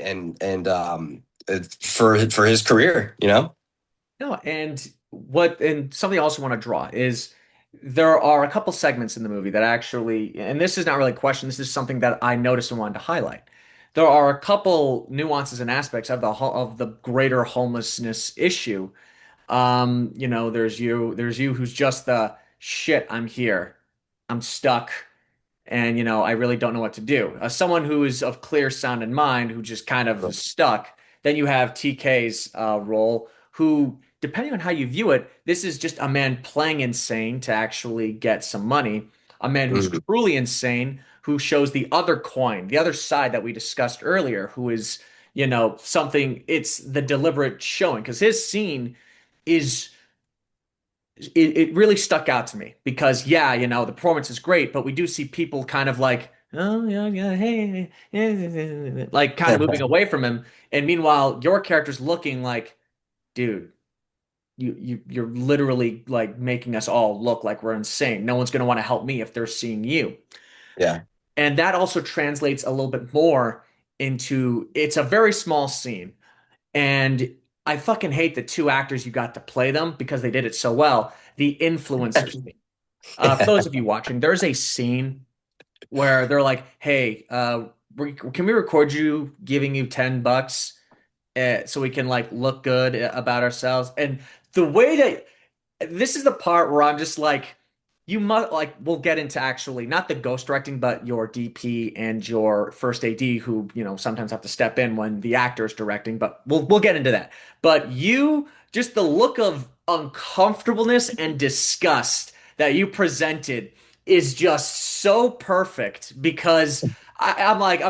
for his career. No, and something I also want to draw is there are a couple segments in the movie that actually, and this is not really a question, this is something that I noticed and wanted to highlight. There are a couple nuances and aspects of the greater homelessness issue. There's you who's just the shit, I'm here. I'm stuck and I really don't know what to do. Someone who is of clear sound in mind, who just kind of stuck. Then you have TK's role, who, depending on how you view it, this is just a man playing insane to actually get some money. A man who's Mhm. truly insane, who shows the other coin, the other side that we discussed earlier, who is, something. It's the deliberate showing because his scene is it really stuck out to me because yeah, the performance is great, but we do see people kind of like, oh yeah, yeah, hey, like kind of moving away from him. And meanwhile, your character's looking like, dude, you're literally like making us all look like we're insane. No one's gonna want to help me if they're seeing you. Yeah. And that also translates a little bit more into it's a very small scene. And I fucking hate the two actors you got to play them because they did it so well. The influencers scene. For those of you watching, there's a scene where they're like, "Hey, can we record you giving you $10 so we can like look good about ourselves?" And the way that this is the part where I'm just like, you must like we'll get into actually not the ghost directing, but your DP and your first AD who, sometimes have to step in when the actor is directing, but we'll get into that. But you just the look of uncomfortableness and disgust that you presented is just so perfect because I'm like,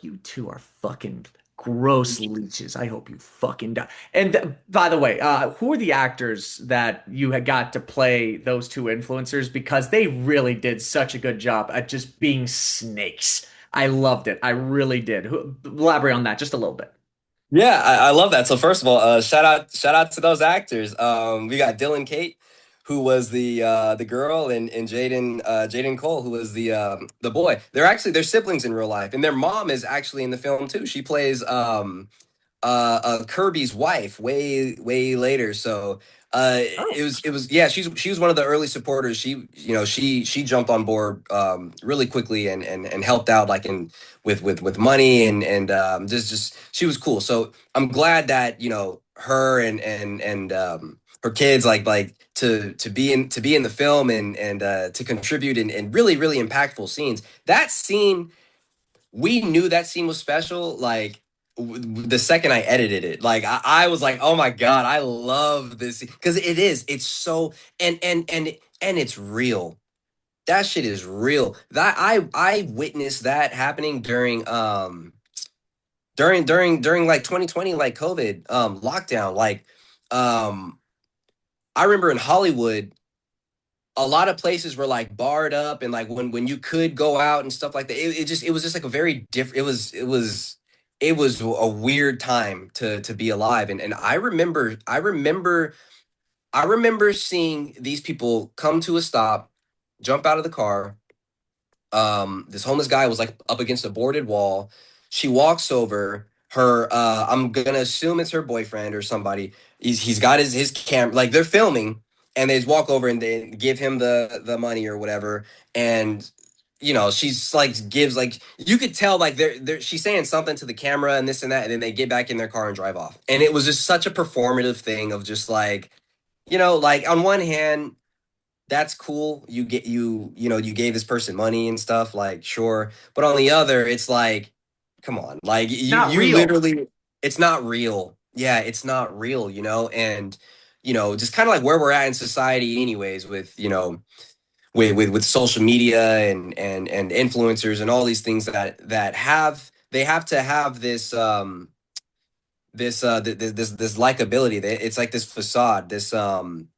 you two are fucking gross leeches. I hope you fucking die. And by the way, who are the actors that you had got to play those two influencers? Because they really did such a good job at just being snakes. I loved it. I really did. Elaborate on that just a little bit. Yeah, I love that. So first of all, shout out to those actors. We got Dylan Kate, who was the girl, and Jaden Cole, who was the boy. They're siblings in real life, and their mom is actually in the film too. She plays Kirby's wife way later. So Oh, it was yeah, she was one of the early supporters. She jumped on board really quickly and helped out like in with money and just she was cool. So I'm glad that her and her kids like to be in the film and to contribute in really impactful scenes. That scene, we knew that scene was special like the second I edited it. Like I was like, oh my god, I love this because it's so and it's real. That shit is real. That I witnessed that happening during like 2020 like COVID lockdown. Like um I remember in Hollywood a lot of places were like barred up, and like when you could go out and stuff like that, it was just like a very different, it was a weird time to be alive. And I remember seeing these people come to a stop, jump out of the car. This homeless guy was like up against a boarded wall. She walks over. I'm gonna assume it's her boyfriend or somebody. He's got his camera, like they're filming, and they just walk over and they give him the money or whatever. And she's like gives like you could tell like she's saying something to the camera and this and that, and then they get back in their car and drive off. And it was just such a performative thing of just like, like on one hand that's cool. You gave this person money and stuff, like sure. But on the other, it's like, come on, like you not you real. literally, it's not real. yeah, it's not real, and just kind of like where we're at in society anyways, with with social media and influencers and all these things that have to have this likability. It's like this facade, this um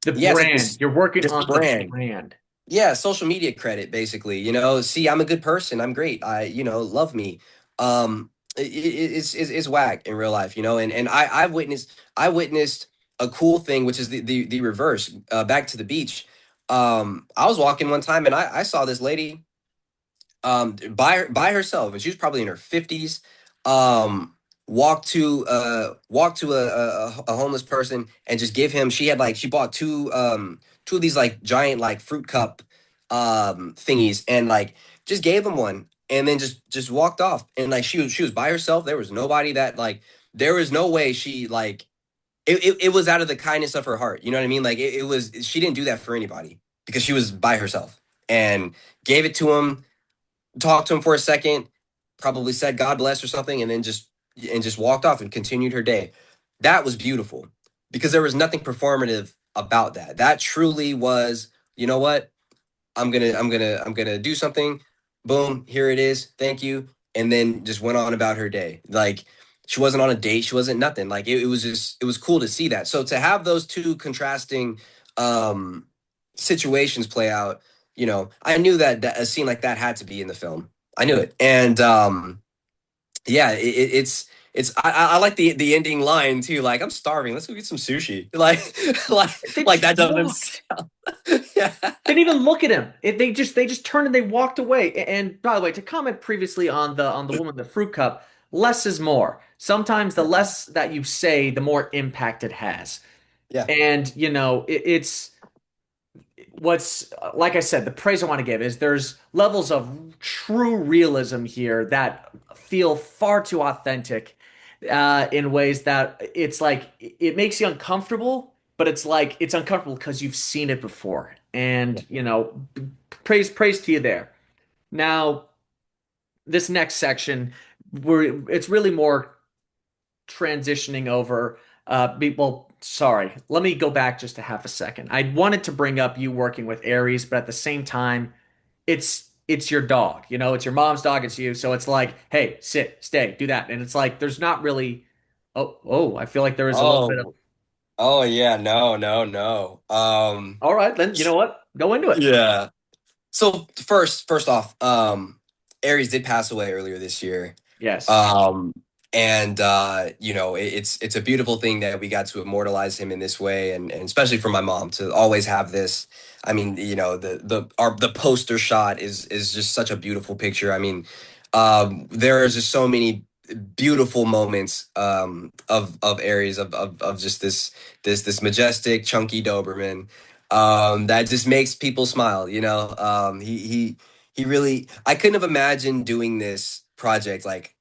The yeah, it's like brand. this You're working this on the brand. brand. Yeah, social media credit, basically. See, I'm a good person. I'm great. Love me. It's whack in real life, and I witnessed a cool thing, which is the reverse. Back to the beach. I was walking one time and I saw this lady by herself, and she was probably in her 50s. Walk to a homeless person and just give him. She bought two of these like giant like fruit cup thingies, and like just gave him one, and then just walked off. And like she was by herself. There was nobody that like there was no way she like it was out of the kindness of her heart. You know what I mean? Like it was, she didn't do that for anybody because she was by herself and gave it to him, talked to him for a second, probably said God bless or something, and then just walked off and continued her day. That was beautiful because there was nothing performative about that. That truly was, you know what? I'm gonna do something. Boom, here it is. Thank you. And then just went on about her day. Like she wasn't on a date, she wasn't nothing. Like it was just, it was cool to see that. So to have those two contrasting um situations play out, I knew that a scene like that had to be in the film. I knew it. And yeah, I like the ending line too. Like, I'm starving. Let's go get some sushi. Like They like just that doesn't walked. sound. Yeah. They didn't even look at him. They just turned and they walked away. And by the way, to comment previously on the woman, the fruit cup, less is more. Sometimes the less that you say, the more impact it has. Yeah. And it's what's like I said, the praise I want to give is there's levels of true realism here that feel far too authentic in ways that it's like it makes you uncomfortable, but it's like it's uncomfortable because you've seen it before. Yeah. And praise to you there. Now, this next section, where it's really more transitioning over well, sorry, let me go back just a half a second. I wanted to bring up you working with Aries, but at the same time, it's your dog, it's your mom's dog, it's you, so it's like, hey, sit, stay, do that. And it's like there's not really, oh, I feel like there is a little bit of, Oh, oh yeah, no, no, no. all right, then you know what, go into it. Yeah. So first off, Aries did pass away earlier this year. Yes. Um, and it's a beautiful thing that we got to immortalize him in this way, and especially for my mom to always have this. I mean, the poster shot is just such a beautiful picture. I mean, there is just so many beautiful moments of Aries, of just this majestic chunky Doberman that just makes people smile. He really, I couldn't have imagined doing this project like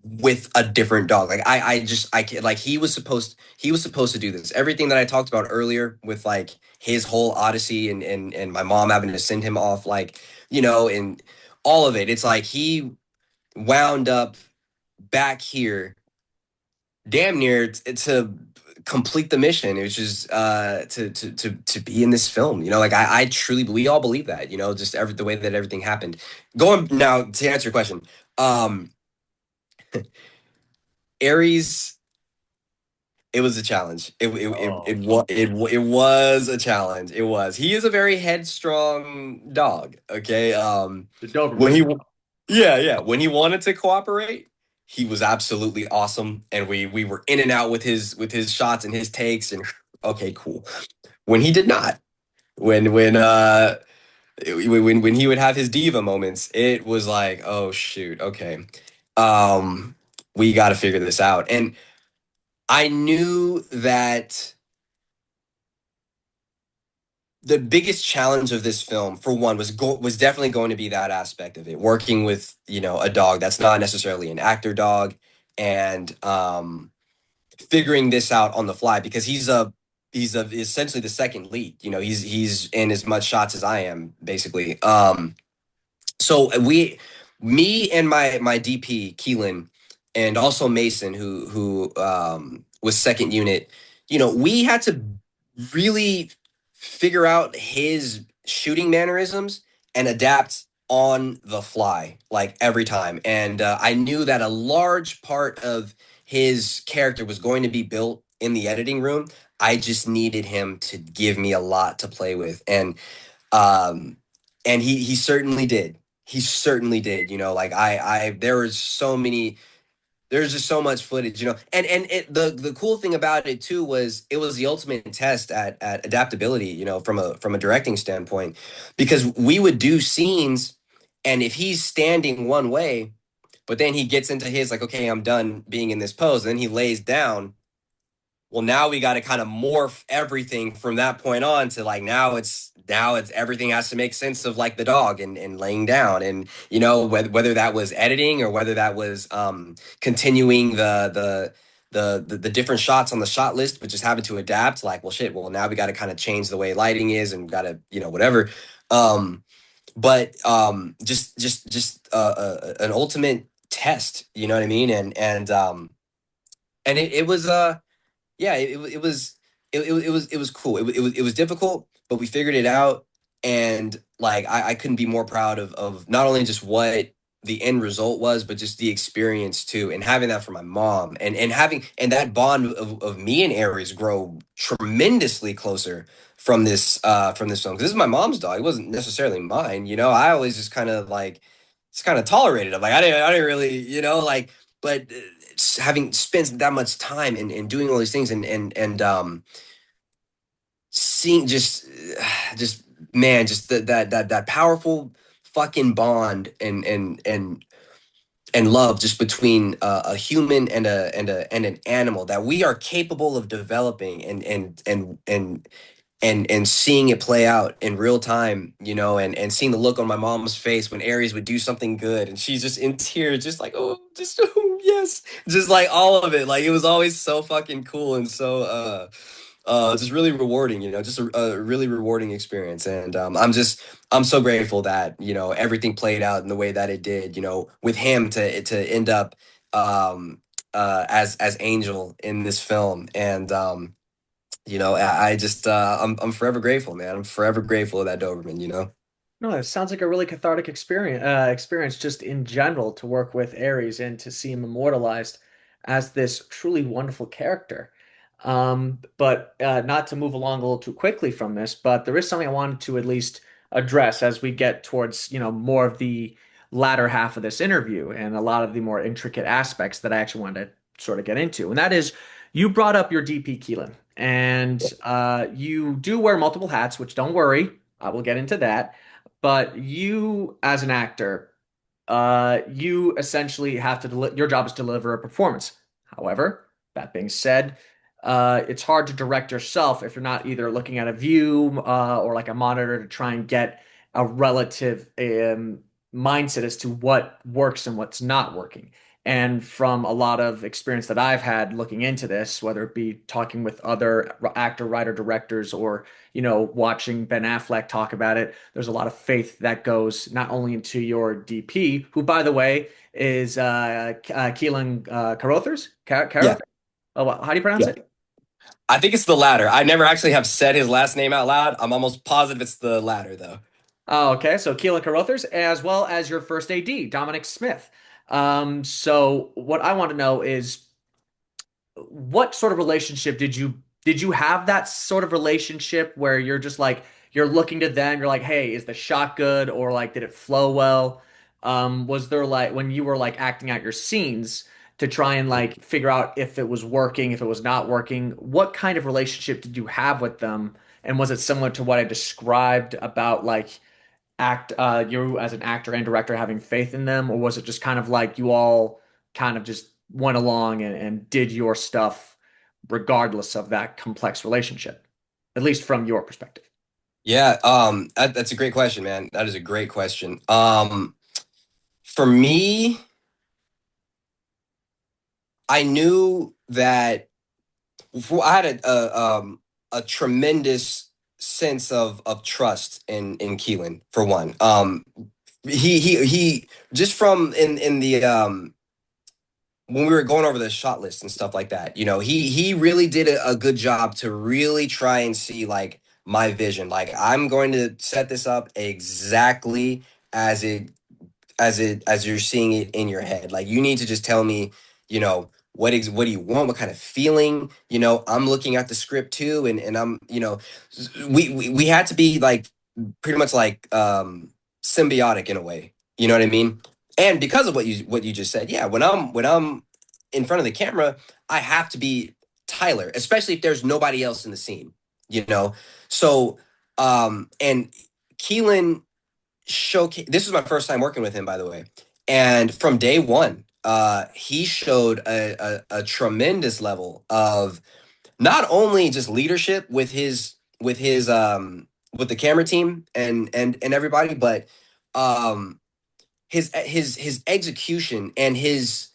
with a different dog. Like I can't, like he was supposed to do this. Everything that I talked about earlier with like his whole odyssey and my mom having to send him off, like, and all of it. It's like he wound up back here damn near to complete the mission. It was just to be in this film. Like I truly, we all believe that. Just the way that everything happened. Going now to answer your question, um, Aries. It was a challenge. Oh, It was a challenge. It was. He is a very headstrong dog. Okay. the When Doberman. he, yeah, yeah. When he wanted to cooperate, he was absolutely awesome, and we were in and out with his shots and his takes, and okay, cool. When he did not, when he would have his diva moments, it was like, oh shoot, okay, um, we got to figure this out, and I knew that the biggest challenge of this film, for one, was definitely going to be that aspect of it, working with a dog that's not necessarily an actor dog, and figuring this out on the fly because he's essentially the second lead. He's in as much shots as I am, basically. So me and my DP Keelan. and also Mason, who was second unit. You know, we had to really figure out his shooting mannerisms and adapt on the fly, like every time. And I knew that a large part of his character was going to be built in the editing room. I just needed him to give me a lot to play with, um, and he certainly did. He certainly did. You know, like there was so many, there's just so much footage, you know. The cool thing about it too was it was the ultimate test at adaptability, you know, from a directing standpoint, because we would do scenes, and if he's standing one way, but then he gets into his like, okay, I'm done being in this pose, and then he lays down. Well, now we got to kind of morph everything from that point on to like now it's everything has to make sense of like the dog and laying down, and you know, whether that was editing or whether that was continuing the different shots on the shot list, but just having to adapt. Like, well, shit. Well, now we got to kind of change the way lighting is, and got to, you know, whatever. Um, but just an ultimate test. You know what I mean? And it was yeah, it was cool. It was difficult, but we figured it out. And like I couldn't be more proud of not only just what the end result was, but just the experience too. And having that for my mom, and having and that bond of me and Aries grow tremendously closer from this film. Because this is my mom's dog. It wasn't necessarily mine, you know. I always just kind of like just kind of tolerated him. Like I didn't really, you know, like, but having spent that much time and doing all these things, and seeing just man, just that powerful fucking bond and love just between a human and an animal that we are capable of developing and seeing it play out in real time, you know, and seeing the look on my mom's face when Aries would do something good, and she's just in tears, just like, oh, just oh, yes, just like all of it. Like it was always so fucking cool and so just really rewarding, you know, just a really rewarding experience. And I'm so grateful that, you know, everything played out in the way that it did, you know, with him to end up as Angel in this film. And you know, I just I'm forever grateful, man. I'm forever grateful of that Doberman, you know. No, it sounds like a really cathartic experience just in general to work with Ares and to see him immortalized as this truly wonderful character. But not to move along a little too quickly from this, but there is something I wanted to at least address as we get towards, more of the latter half of this interview and a lot of the more intricate aspects that I actually wanted to sort of get into. And that is, you brought up your DP, Keelan, and you do wear multiple hats, which don't worry, I will get into that. But you, as an actor, you essentially have to your job is to deliver a performance. However, that being said, it's hard to direct yourself if you're not either looking at a view or like a monitor to try and get a relative mindset as to what works and what's not working. And from a lot of experience that I've had looking into this, whether it be talking with other actor, writer, directors, or watching Ben Affleck talk about it, there's a lot of faith that goes not only into your DP, who, by the way, is Keelan Carothers. Yeah, Carothers? Oh, how do you pronounce yeah. it? I think it's the latter. I never actually have said his last name out loud. I'm almost positive it's the latter, though. Oh, okay. So Keelan Carothers, as well as your first AD, Dominic Smith. So what I want to know is what sort of relationship did you have that sort of relationship where you're just like you're looking to them, you're like, hey, is the shot good, or like did it flow well? Was there like when you were like acting out your scenes to try and like figure out if it was working, if it was not working, what kind of relationship did you have with them? And was it similar to what I described about like you as an actor and director having faith in them, or was it just kind of like you all kind of just went along and did your stuff regardless of that complex relationship, at least from your perspective? Yeah, that's a great question, man. That is a great question. For me, I knew that I had a tremendous sense of trust in Keelan for one. He just from in the when we were going over the shot list and stuff like that, he really did a good job to really try and see like my vision. Like I'm going to set this up exactly as as you're seeing it in your head. Like you need to just tell me, what do you want? What kind of feeling? I'm looking at the script too, and I'm, we had to be like pretty much like symbiotic in a way. You know what I mean? And because of what you just said, yeah, when I'm in front of the camera, I have to be Tyler, especially if there's nobody else in the scene, you know. So and Keelan showcase. This was my first time working with him, by the way, and from day one, he showed a tremendous level of not only just leadership with the camera team and everybody, but his execution and his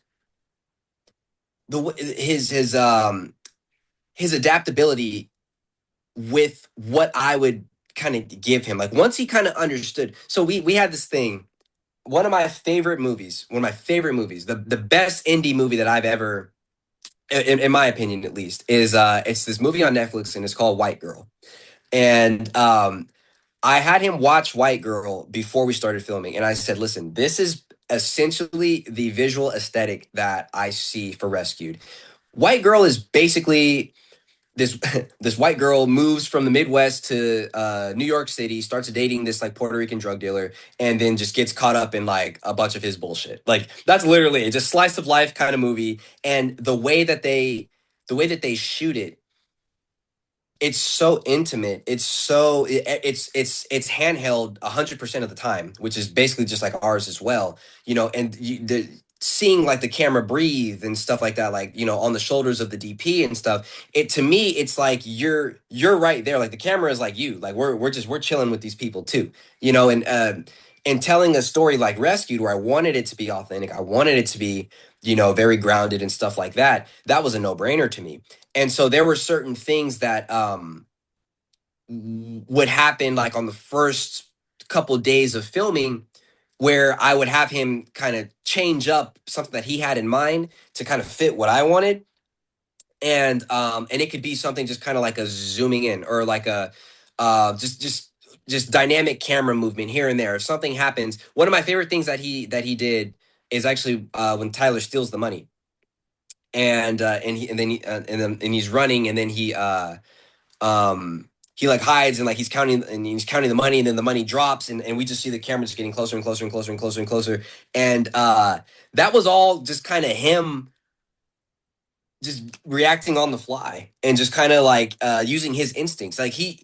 adaptability with what I would kind of give him. Like once he kind of understood. So we had this thing. One of my favorite movies, the best indie movie that I've ever, in my opinion at least, is it's this movie on Netflix and it's called White Girl. And I had him watch White Girl before we started filming, and I said, "Listen, this is essentially the visual aesthetic that I see for Rescued. White Girl is basically this this white girl moves from the Midwest to New York City, starts dating this like Puerto Rican drug dealer, and then just gets caught up in like a bunch of his bullshit. Like that's literally it, just slice of life kind of movie. And the way that they shoot it, it's so intimate. It's handheld 100% of the time, which is basically just like ours as well. And seeing like the camera breathe and stuff like that, like on the shoulders of the DP and stuff. It to me, it's like you're right there. Like the camera is like you. Like we're chilling with these people too. And telling a story like Rescued, where I wanted it to be authentic, I wanted it to be very grounded and stuff like that. That was a no brainer to me. And so there were certain things that would happen like on the first couple days of filming where I would have him kind of change up something that he had in mind to kind of fit what I wanted. And it could be something just kind of like a zooming in or like a just dynamic camera movement here and there. If something happens, one of my favorite things that he did is actually when Tyler steals the money and he's running and then he like hides and like he's counting the money and then the money drops and we just see the camera just getting closer and closer and closer and closer and closer and that was all just kind of him just reacting on the fly and just kind of like using his instincts. Like he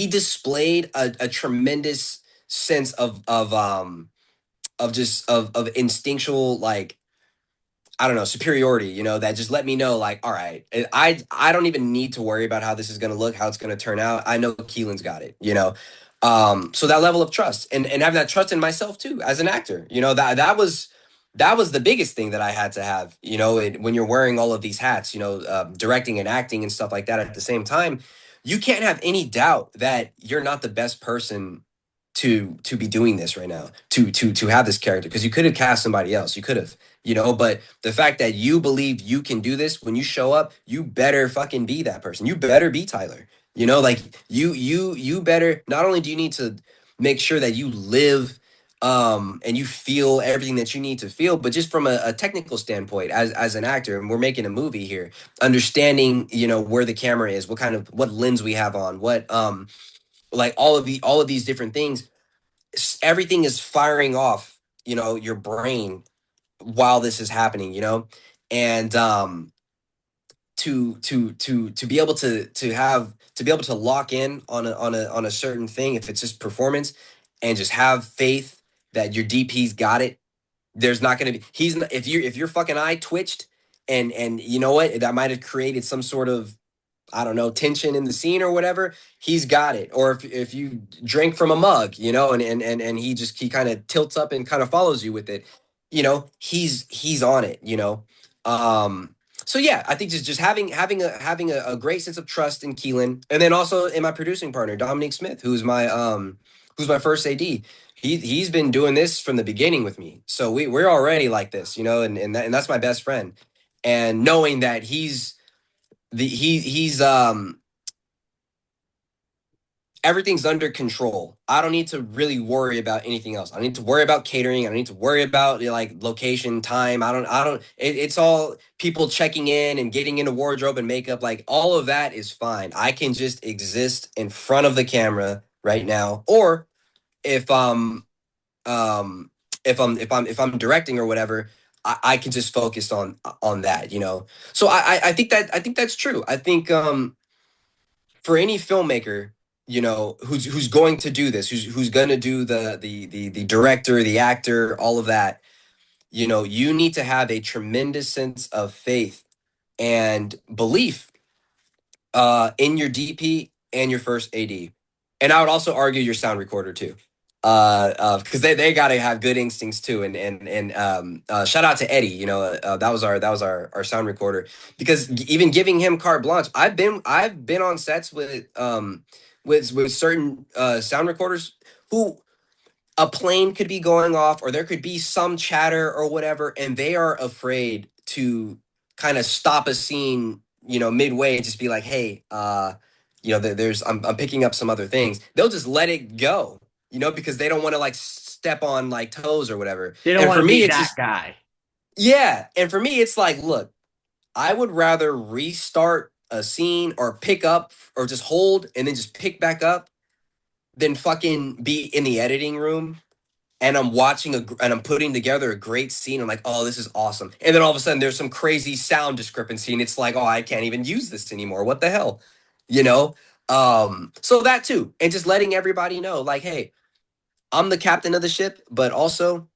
displayed a tremendous sense of instinctual like I don't know, superiority, that just let me know, like, all right, I don't even need to worry about how this is going to look, how it's going to turn out. I know Keelan's got it. So that level of trust and having that trust in myself too as an actor, that was the biggest thing that I had to have, when you're wearing all of these hats, directing and acting and stuff like that at the same time, you can't have any doubt that you're not the best person to be doing this right now, to have this character, because you could have cast somebody else, you could have, but the fact that you believe you can do this when you show up, you better fucking be that person. You better be Tyler. Like you better, not only do you need to make sure that you live and you feel everything that you need to feel, but just from a technical standpoint as an actor, and we're making a movie here, understanding, where the camera is, what lens we have on, what like all of these different things, everything is firing off, your brain while this is happening, and to be able to be able to lock in on a certain thing, if it's just performance, and just have faith that your DP's got it. There's not going to be he's not, if your fucking eye twitched, and you know what, that might have created some sort of, I don't know, tension in the scene or whatever, he's got it. Or if you drink from a mug, and he kind of tilts up and kind of follows you with it, he's on it, Um, so yeah, I think just having a great sense of trust in Keelan, and then also in my producing partner, Dominique Smith, who's my first AD. he's been doing this from the beginning with me. So we're already like this, you know, and that's my best friend. And knowing that he's everything's under control. I don't need to really worry about anything else. I don't need to worry about catering. I don't need to worry about, you know, like location, time. It's all people checking in and getting into wardrobe and makeup. Like all of that is fine. I can just exist in front of the camera right now. Or if um if I'm directing or whatever, I can just focus on that, you know. So I think that's true. I think for any filmmaker, you know, who's going to do this, who's going to do the director, the actor, all of that, you know, you need to have a tremendous sense of faith and belief in your DP and your first AD. And I would also argue your sound recorder too. Because they got to have good instincts too, and shout out to Eddie. You know, that was our sound recorder, because even giving him carte blanche, I've been on sets with certain sound recorders who a plane could be going off or there could be some chatter or whatever, and they are afraid to kind of stop a scene, you know, midway and just be like, hey, you know, there's I'm picking up some other things. They'll just let it go, you know, because they don't want to like step on like toes or whatever. They don't And want for to me be it's that just, guy. yeah, and for me it's like, look, I would rather restart a scene or pick up or just hold and then just pick back up than fucking be in the editing room and I'm watching and I'm putting together a great scene. I'm like, oh, this is awesome. And then all of a sudden there's some crazy sound discrepancy and it's like, oh, I can't even use this anymore. What the hell? You know? So that too. And just letting everybody know, like, hey, I'm the captain of the ship, but also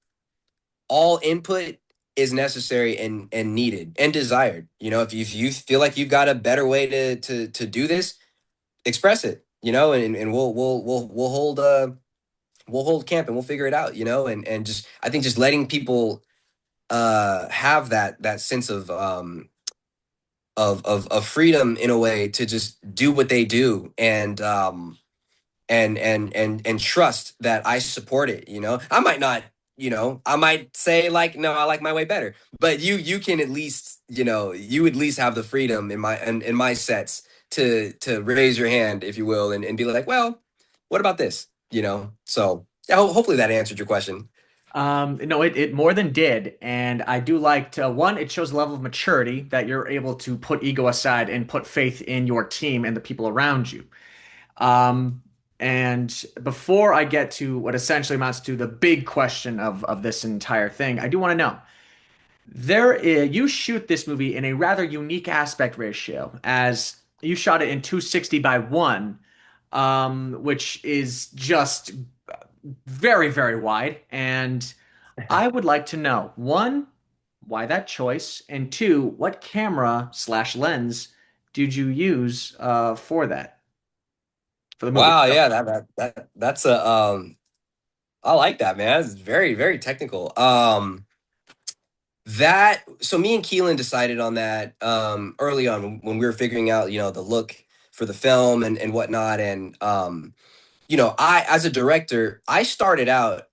all input is necessary and needed and desired. You know, if you feel like you've got a better way to do this, express it, you know, and we'll hold camp and we'll figure it out, you know, and just I think just letting people have that sense of freedom in a way to just do what they do and trust that I support it, you know. I might not, you know, I might say like, no, I like my way better, but you can at least, you know, you at least have the freedom in my sets to raise your hand, if you will, and be like, well, what about this, you know. So yeah, hopefully that answered your question. No, it more than did. And I do like to, one, it shows a level of maturity that you're able to put ego aside and put faith in your team and the people around you. Um, and before I get to what essentially amounts to the big question of this entire thing, I do want to know. You shoot this movie in a rather unique aspect ratio, as you shot it in 260 by 1, which is just very, very wide. And I would like to know, one, why that choice? And two, what camera slash lens did you use for that, for the movie? Wow, yeah, that's a I like that, man. That's very, very technical. That so me and Keelan decided on that early on when we were figuring out, you know, the look for the film and whatnot. And you know, I as a director, I started out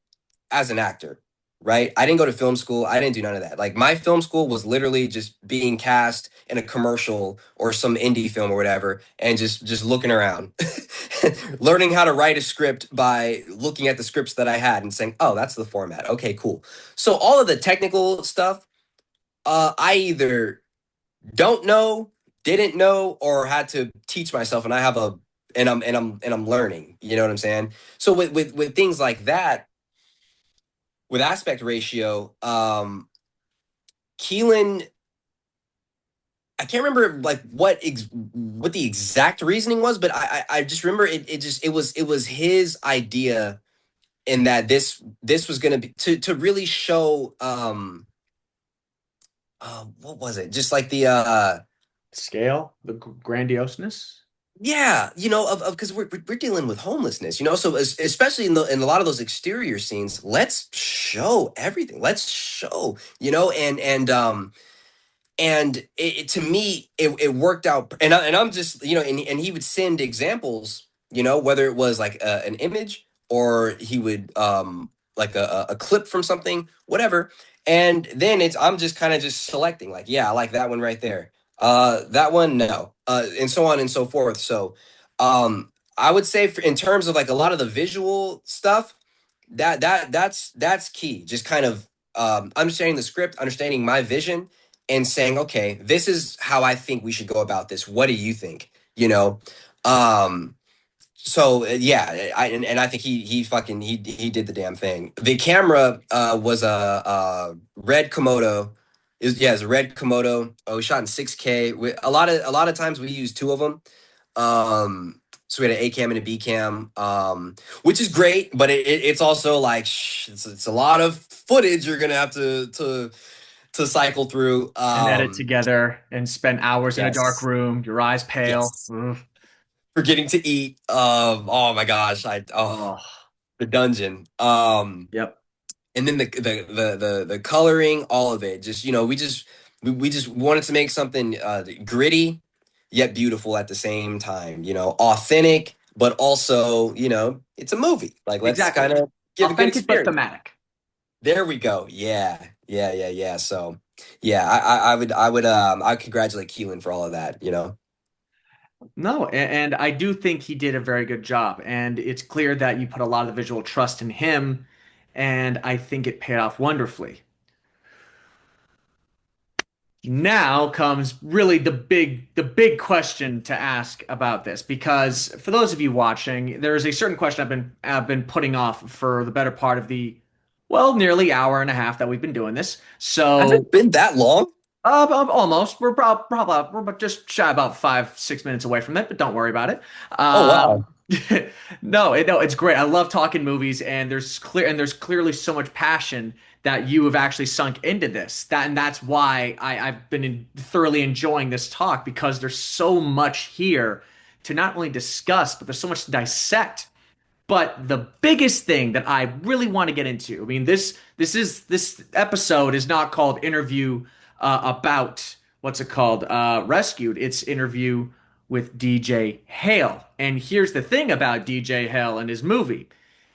as an actor, right? I didn't go to film school. I didn't do none of that. Like my film school was literally just being cast in a commercial or some indie film or whatever, and just looking around, learning how to write a script by looking at the scripts that I had and saying, "Oh, that's the format. Okay, cool." So all of the technical stuff, I either don't know, didn't know, or had to teach myself, and I have a and I'm learning. You know what I'm saying? So with things like that, with aspect ratio, Keelan, I can't remember like what the exact reasoning was, but I just remember it was his idea in that this was gonna be to really show what was it? Just like the Scale, the grandioseness. yeah, you know, of because we're dealing with homelessness, you know, so especially in a lot of those exterior scenes, let's show everything. Let's show, you know, and to me it worked out, and I'm just, you know, and he would send examples, you know, whether it was like an image or he would like a clip from something, whatever. And then I'm just kind of just selecting, like, yeah, I like that one right there. That one, no. And so on and so forth. So I would say in terms of like a lot of the visual stuff, that's key. Just kind of understanding the script, understanding my vision, and saying, okay, this is how I think we should go about this. What do you think? You know, um, so yeah, and I think he did the damn thing. The camera was a red Komodo. It's a red Komodo. Oh, we shot in 6K. A lot of times we use two of them. So we had an A cam and a B cam, which is great, but it's also like it's a lot of footage you're gonna have to cycle through. And edit together and spend hours in a dark Yes, room, your eyes pale. yes. Oof. Forgetting to eat. Oh my gosh, Oh, the dungeon. yep. And then the coloring, all of it. Just we just wanted to make something gritty yet beautiful at the same time. Authentic, but also it's a movie. Like let's Exactly. kind of give a good Authentic but experience. thematic. There we go. Yeah, yeah, yeah, yeah. So yeah, I would congratulate Keelan for all of that. No, and I do think he did a very good job. And it's clear that you put a lot of visual trust in him, and I think it paid off wonderfully. Now comes really the big question to ask about this, because for those of you watching, there is a certain question I've been putting off for the better part of the, well, nearly hour and a half that we've been doing this. Has So it been that long? almost. We're about just shy about 5 6 minutes away from it, but don't worry about it. Oh Um, wow. no, it's great. I love talking movies, and there's clearly so much passion that you have actually sunk into this. That's why I've been thoroughly enjoying this talk, because there's so much here to not only discuss, but there's so much to dissect. But the biggest thing that I really want to get into, I mean, this episode is not called interview about what's it called, rescued. It's interview with DJ Hale. And here's the thing about DJ Hale and his movie.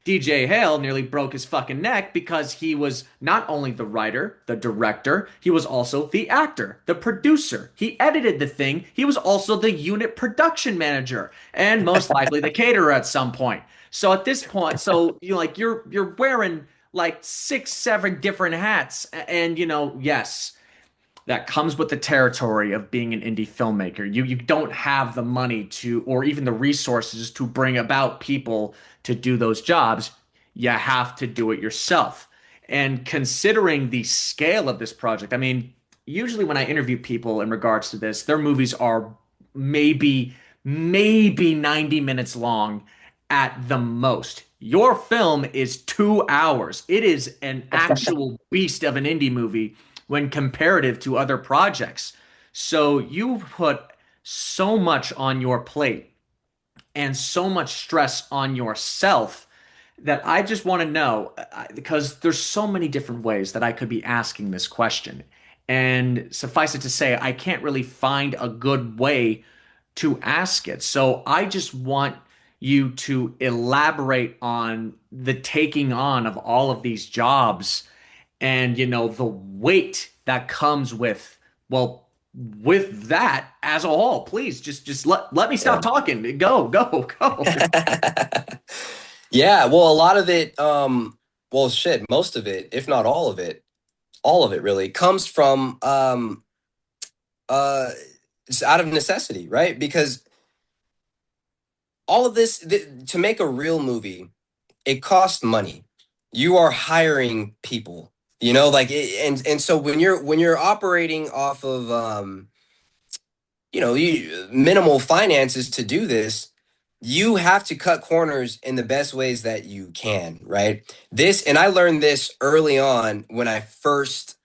DJ Hale nearly broke his fucking neck because he was not only the writer, the director, he was also the actor, the producer. He edited the thing. He was also the unit production manager and most likely the caterer at some point. So at this point, so you're wearing like 6 7 different hats, and yes, that comes with the territory of being an indie filmmaker. You don't have the money to, or even the resources to bring about people to do those jobs. You have to do it yourself. And considering the scale of this project, I mean, usually when I interview people in regards to this, their movies are maybe 90 minutes long at the most. Your film is 2 hours. It is an actual beast of an indie movie when comparative to other projects. So you put so much on your plate and so much stress on yourself that I just want to know, because there's so many different ways that I could be asking this question. And suffice it to say, I can't really find a good way to ask it. So I just want you to elaborate on the taking on of all of these jobs, and the weight that comes with, well, with that as a whole. Please just let me stop Yeah. talking. Go. Yeah, well, a lot of it, well, shit, most of it, if not all of it really comes from uh just out of necessity, right? Because all of this to make a real movie, it costs money. You are hiring people, like and so when you're operating off of minimal finances to do this, you have to cut corners in the best ways that you can, right? And I learned this early on when I first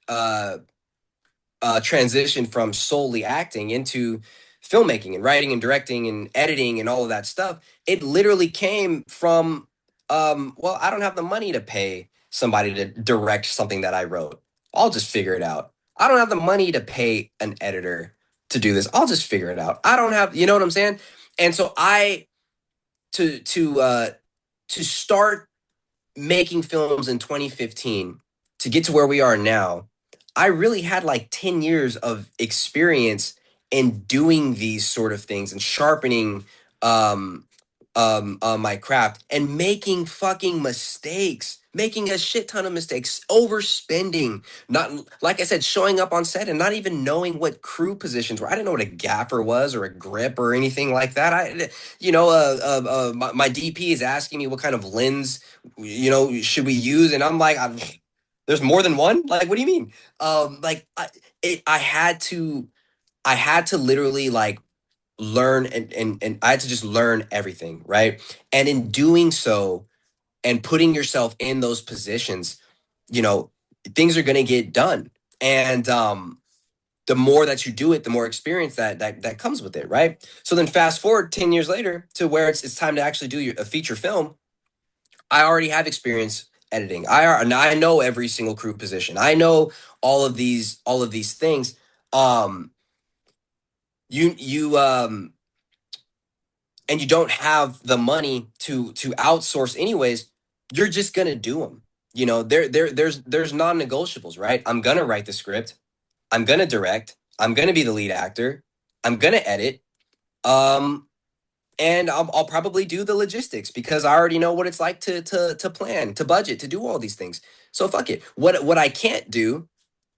transitioned from solely acting into filmmaking and writing and directing and editing and all of that stuff. It literally came from, well, I don't have the money to pay somebody to direct something that I wrote. I'll just figure it out. I don't have the money to pay an editor to do this. I'll just figure it out. I don't have, you know what I'm saying? And so to to start making films in 2015 to get to where we are now, I really had like 10 years of experience in doing these sort of things and sharpening um my craft and making fucking mistakes, making a shit ton of mistakes, overspending, not like I said, showing up on set and not even knowing what crew positions were. I didn't know what a gaffer was or a grip or anything like that. My DP is asking me what kind of lens, should we use, and I'm like, there's more than one. Like, what do you mean? Like I had to literally like learn and I had to just learn everything, right? And in doing so and putting yourself in those positions, you know, things are gonna get done. And the more that you do it, the more experience that comes with it, right? So then fast forward 10 years later to where it's time to actually do a feature film. I already have experience editing. I know every single crew position. I know all of these things. Um you and you don't have the money to outsource anyways, you're just gonna do them. There's non-negotiables, right? I'm gonna write the script. I'm gonna direct. I'm gonna be the lead actor. I'm gonna edit. Um, and I'll probably do the logistics because I already know what it's like to plan, to budget, to do all these things. So fuck it. What I can't do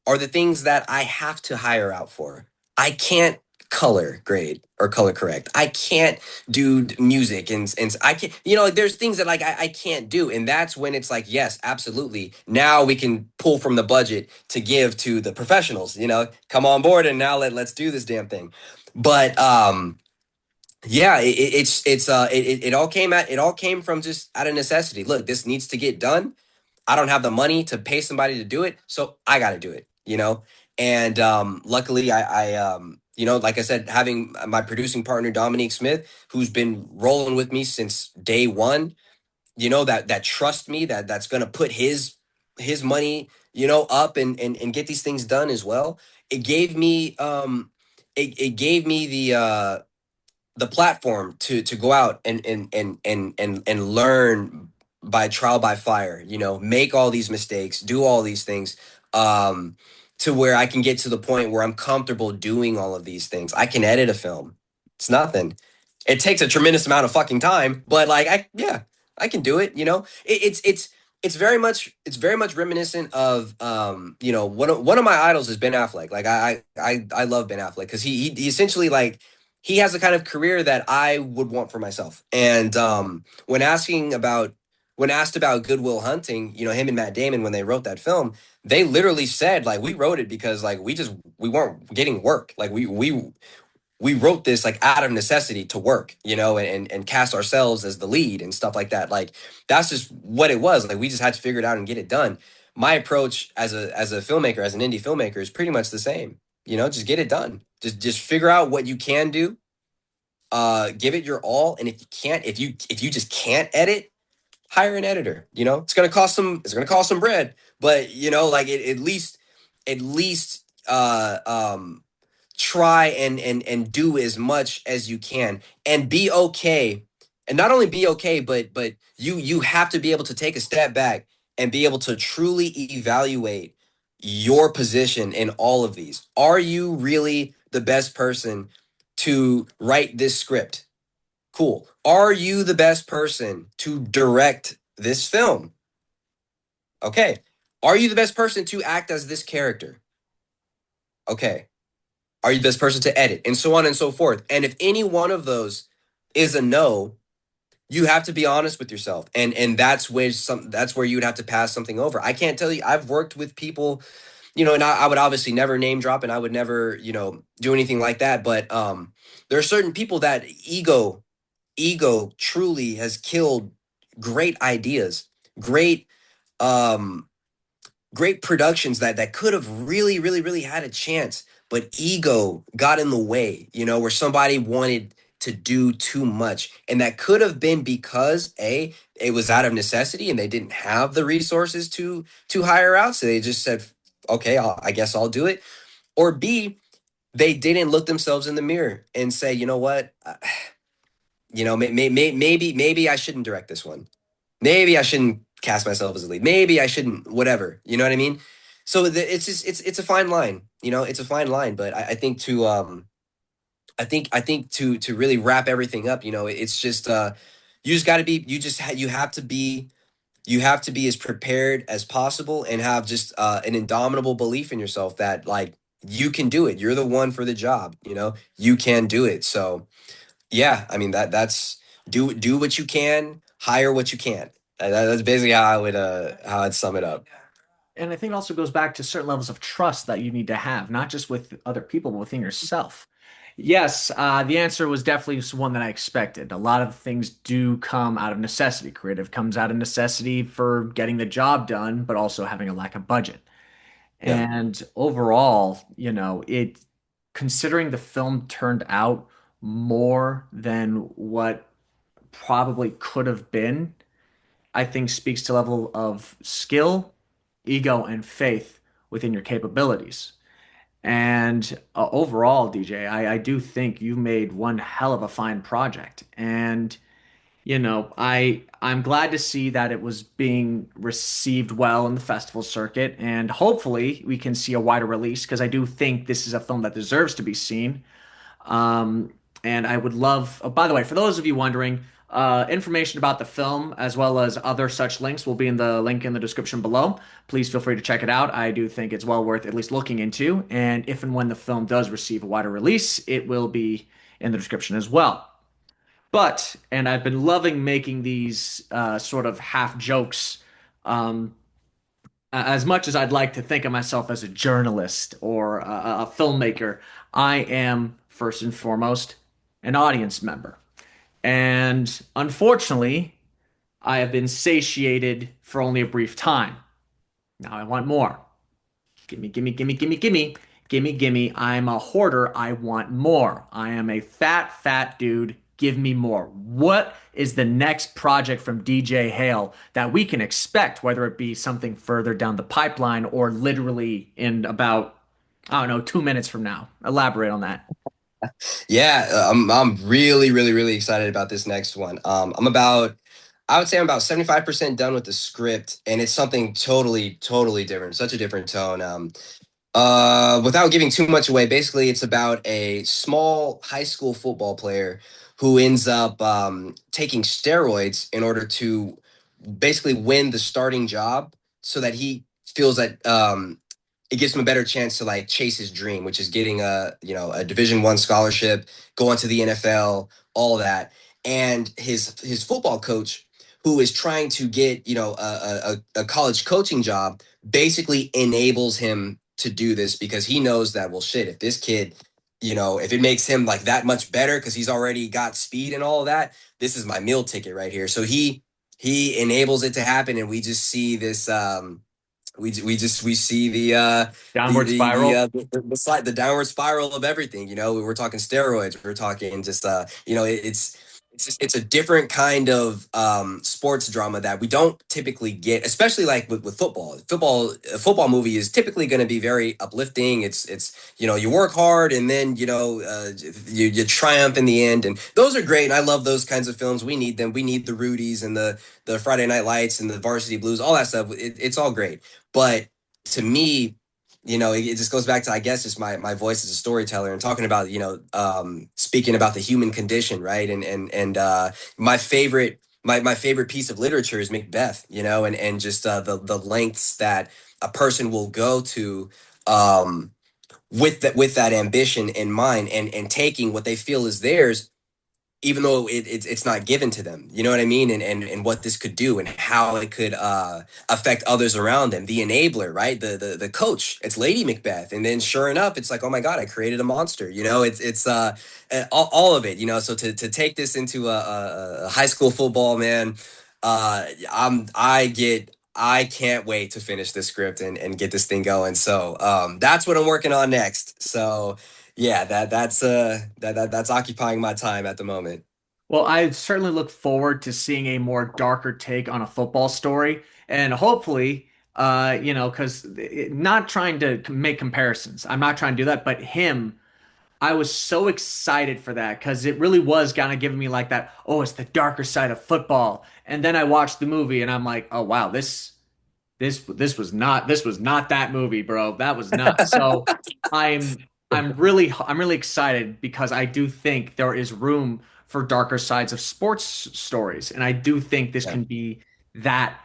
are the things that I have to hire out for. I can't color grade or color correct. I can't do music and I can't, like there's things that like I can't do. And that's when it's like, yes, absolutely. Now we can pull from the budget to give to the professionals, come on board and now let's do this damn thing. But yeah, it all came from just out of necessity. Look, this needs to get done. I don't have the money to pay somebody to do it, so I got to do it. And luckily, like I said, having my producing partner Dominique Smith, who's been rolling with me since day one, that trust me, that's gonna put his money, up and get these things done as well. It gave me it gave me the platform to go out and learn by trial by fire, make all these mistakes, do all these things, um to where I can get to the point where I'm comfortable doing all of these things. I can edit a film. It's nothing. It takes a tremendous amount of fucking time, but like I can do it, it's very much reminiscent of one of my idols is Ben Affleck. Like I love Ben Affleck because he essentially like he has the kind of career that I would want for myself. And when asked about Good Will Hunting, him and Matt Damon when they wrote that film, they literally said like we wrote it because like we weren't getting work. Like we wrote this like out of necessity to work, and cast ourselves as the lead and stuff like that. Like that's just what it was. Like we just had to figure it out and get it done. My approach as a filmmaker, as an indie filmmaker, is pretty much the same. Just get it done. Just figure out what you can do, give it your all, and if you just can't edit, hire an editor. It's gonna cost some bread, but like at least try and do as much as you can and be okay. And not only be okay, but you have to be able to take a step back and be able to truly evaluate your position in all of these. Are you really the best person to write this script? Cool. Are you the best person to direct this film? Okay. Are you the best person to act as this character? Okay. Are you the best person to edit? And so on and so forth. And if any one of those is a no, you have to be honest with yourself. And that's where you would have to pass something over. I can't tell you, I've worked with people, and I would obviously never name drop and I would never, do anything like that. But there are certain people that ego truly has killed great ideas, great um great productions that could have really really really had a chance, but ego got in the way, where somebody wanted to do too much, and that could have been because it was out of necessity and they didn't have the resources to hire out, so they just said, okay, I guess I'll do it. Or B, they didn't look themselves in the mirror and say, you know what, maybe I shouldn't direct this one. Maybe I shouldn't cast myself as a lead. Maybe I shouldn't, whatever. You know what I mean? So it's just it's a fine line. It's a fine line. But I think I think to really wrap everything up, it's just you just got to be you just you have to be as prepared as possible and have just an indomitable belief in yourself that like you can do it. You're the one for the job. You can do it. So yeah, I mean that's do what you can, hire what you can. That's basically how I'd sum it up. And I think it also goes back to certain levels of trust that you need to have, not just with other people, but within yourself. Yes, the answer was definitely one that I expected. A lot of things do come out of necessity. Creative comes out of necessity for getting the job done, but also having a lack of budget. Yeah. And overall, considering the film turned out more than what probably could have been, I think speaks to level of skill, ego, and faith within your capabilities. And overall, DJ, I do think you made one hell of a fine project. And I'm glad to see that it was being received well in the festival circuit, and hopefully we can see a wider release because I do think this is a film that deserves to be seen. Um, and I would love, oh, by the way, for those of you wondering, information about the film as well as other such links will be in the link in the description below. Please feel free to check it out. I do think it's well worth at least looking into. And if and when the film does receive a wider release, it will be in the description as well. But, and I've been loving making these sort of half jokes. Um, as much as I'd like to think of myself as a journalist or a filmmaker, I am first and foremost an audience member. And unfortunately, I have been satiated for only a brief time. Now I want more. Gimme, gimme, gimme, gimme, gimme, gimme, gimme. I'm a hoarder. I want more. I am a fat, fat dude. Give me more. What is the next project from DJ Hale that we can expect, whether it be something further down the pipeline or literally in about, I don't know, 2 minutes from now? Elaborate on that. Yeah, I'm really, really, really excited about this next one. I would say I'm about 75% done with the script, and it's something totally, totally different, such a different tone. Without giving too much away, basically it's about a small high school football player who ends up taking steroids in order to basically win the starting job so that he feels that it gives him a better chance to like chase his dream, which is getting a Division 1 scholarship, going to the NFL, all that. And his football coach, who is trying to get a college coaching job, basically enables him to do this because he knows that, well, shit, if this kid, if it makes him like that much better because he's already got speed and all of that, this is my meal ticket right here. So he enables it to happen, and we just see this we see Downward spiral. the downward spiral of everything. We're talking steroids, we're talking just it's a different kind of sports drama that we don't typically get, especially like with football. A football movie is typically going to be very uplifting. It's you work hard, and then you triumph in the end, and those are great, and I love those kinds of films. We need them. We need the Rudies and the Friday Night Lights and the Varsity Blues, all that stuff. It's all great. But to me, it just goes back to, I guess, just my voice as a storyteller and talking about, speaking about the human condition, right? And my favorite piece of literature is Macbeth, and just the lengths that a person will go to with that ambition in mind, and taking what they feel is theirs, even though it's not given to them. You know what I mean? And what this could do and how it could affect others around them. The enabler, right? The coach. It's Lady Macbeth. And then sure enough, it's like, oh my God, I created a monster. It's all of it. So to take this into a high school football, man, I can't wait to finish this script and get this thing going. So that's what I'm working on next. So yeah, that's occupying my time at the moment. Well, I certainly look forward to seeing a more darker take on a football story, and hopefully, because not trying to make comparisons. I'm not trying to do that, but him I was so excited for that because it really was kind of giving me like that, oh, it's the darker side of football. And then I watched the movie and I'm like, oh wow, this was not that movie, bro. That was not. So I'm really excited because I do think there is room for darker sides of sports stories. And I do think this Yeah. can be that.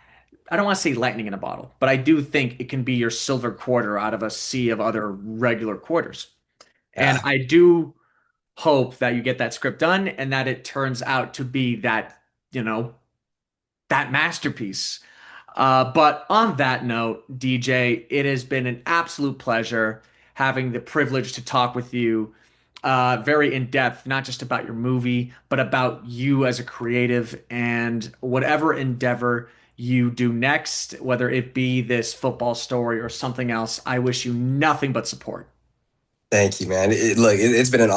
I don't want to say lightning in a bottle, but I do think it can be your silver quarter out of a sea of other regular quarters. And Yeah. I do hope that you get that script done and that it turns out to be that, you know, that masterpiece. But on that note, DJ, it has been an absolute pleasure having the privilege to talk with you very in depth, not just about your movie, but about you as a creative and whatever endeavor you do next, whether it be this football story or something else. I wish you nothing but support. Thank you, man. It's been an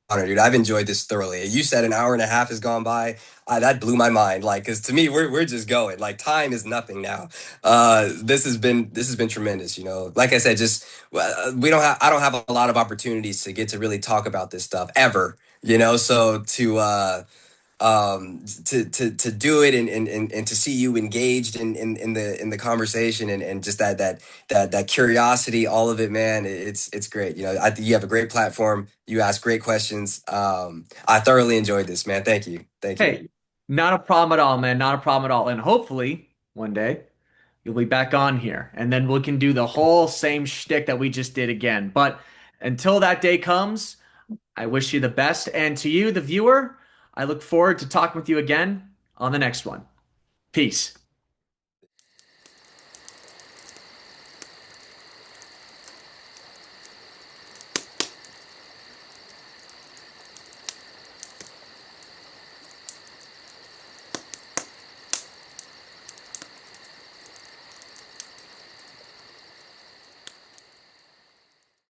honor, dude. I've enjoyed this thoroughly. You said an hour and a half has gone by. That blew my mind. Like, because to me, we're just going. Like, time is nothing now. This has been tremendous. Like I said, just we don't have I don't have a lot of opportunities to get to really talk about this stuff ever. So to do it and to see you engaged in the conversation and just that curiosity, all of it, man, it's great. You have a great platform. You ask great questions. I thoroughly enjoyed this, man. Thank you. Hey, not a problem at all, man. Not a problem at all. And hopefully one day you'll be back on here and then we can do the whole same shtick that we just did again. But until that day comes, I wish you the best. And to you, the viewer, I look forward to talking with you again on the next one. Peace.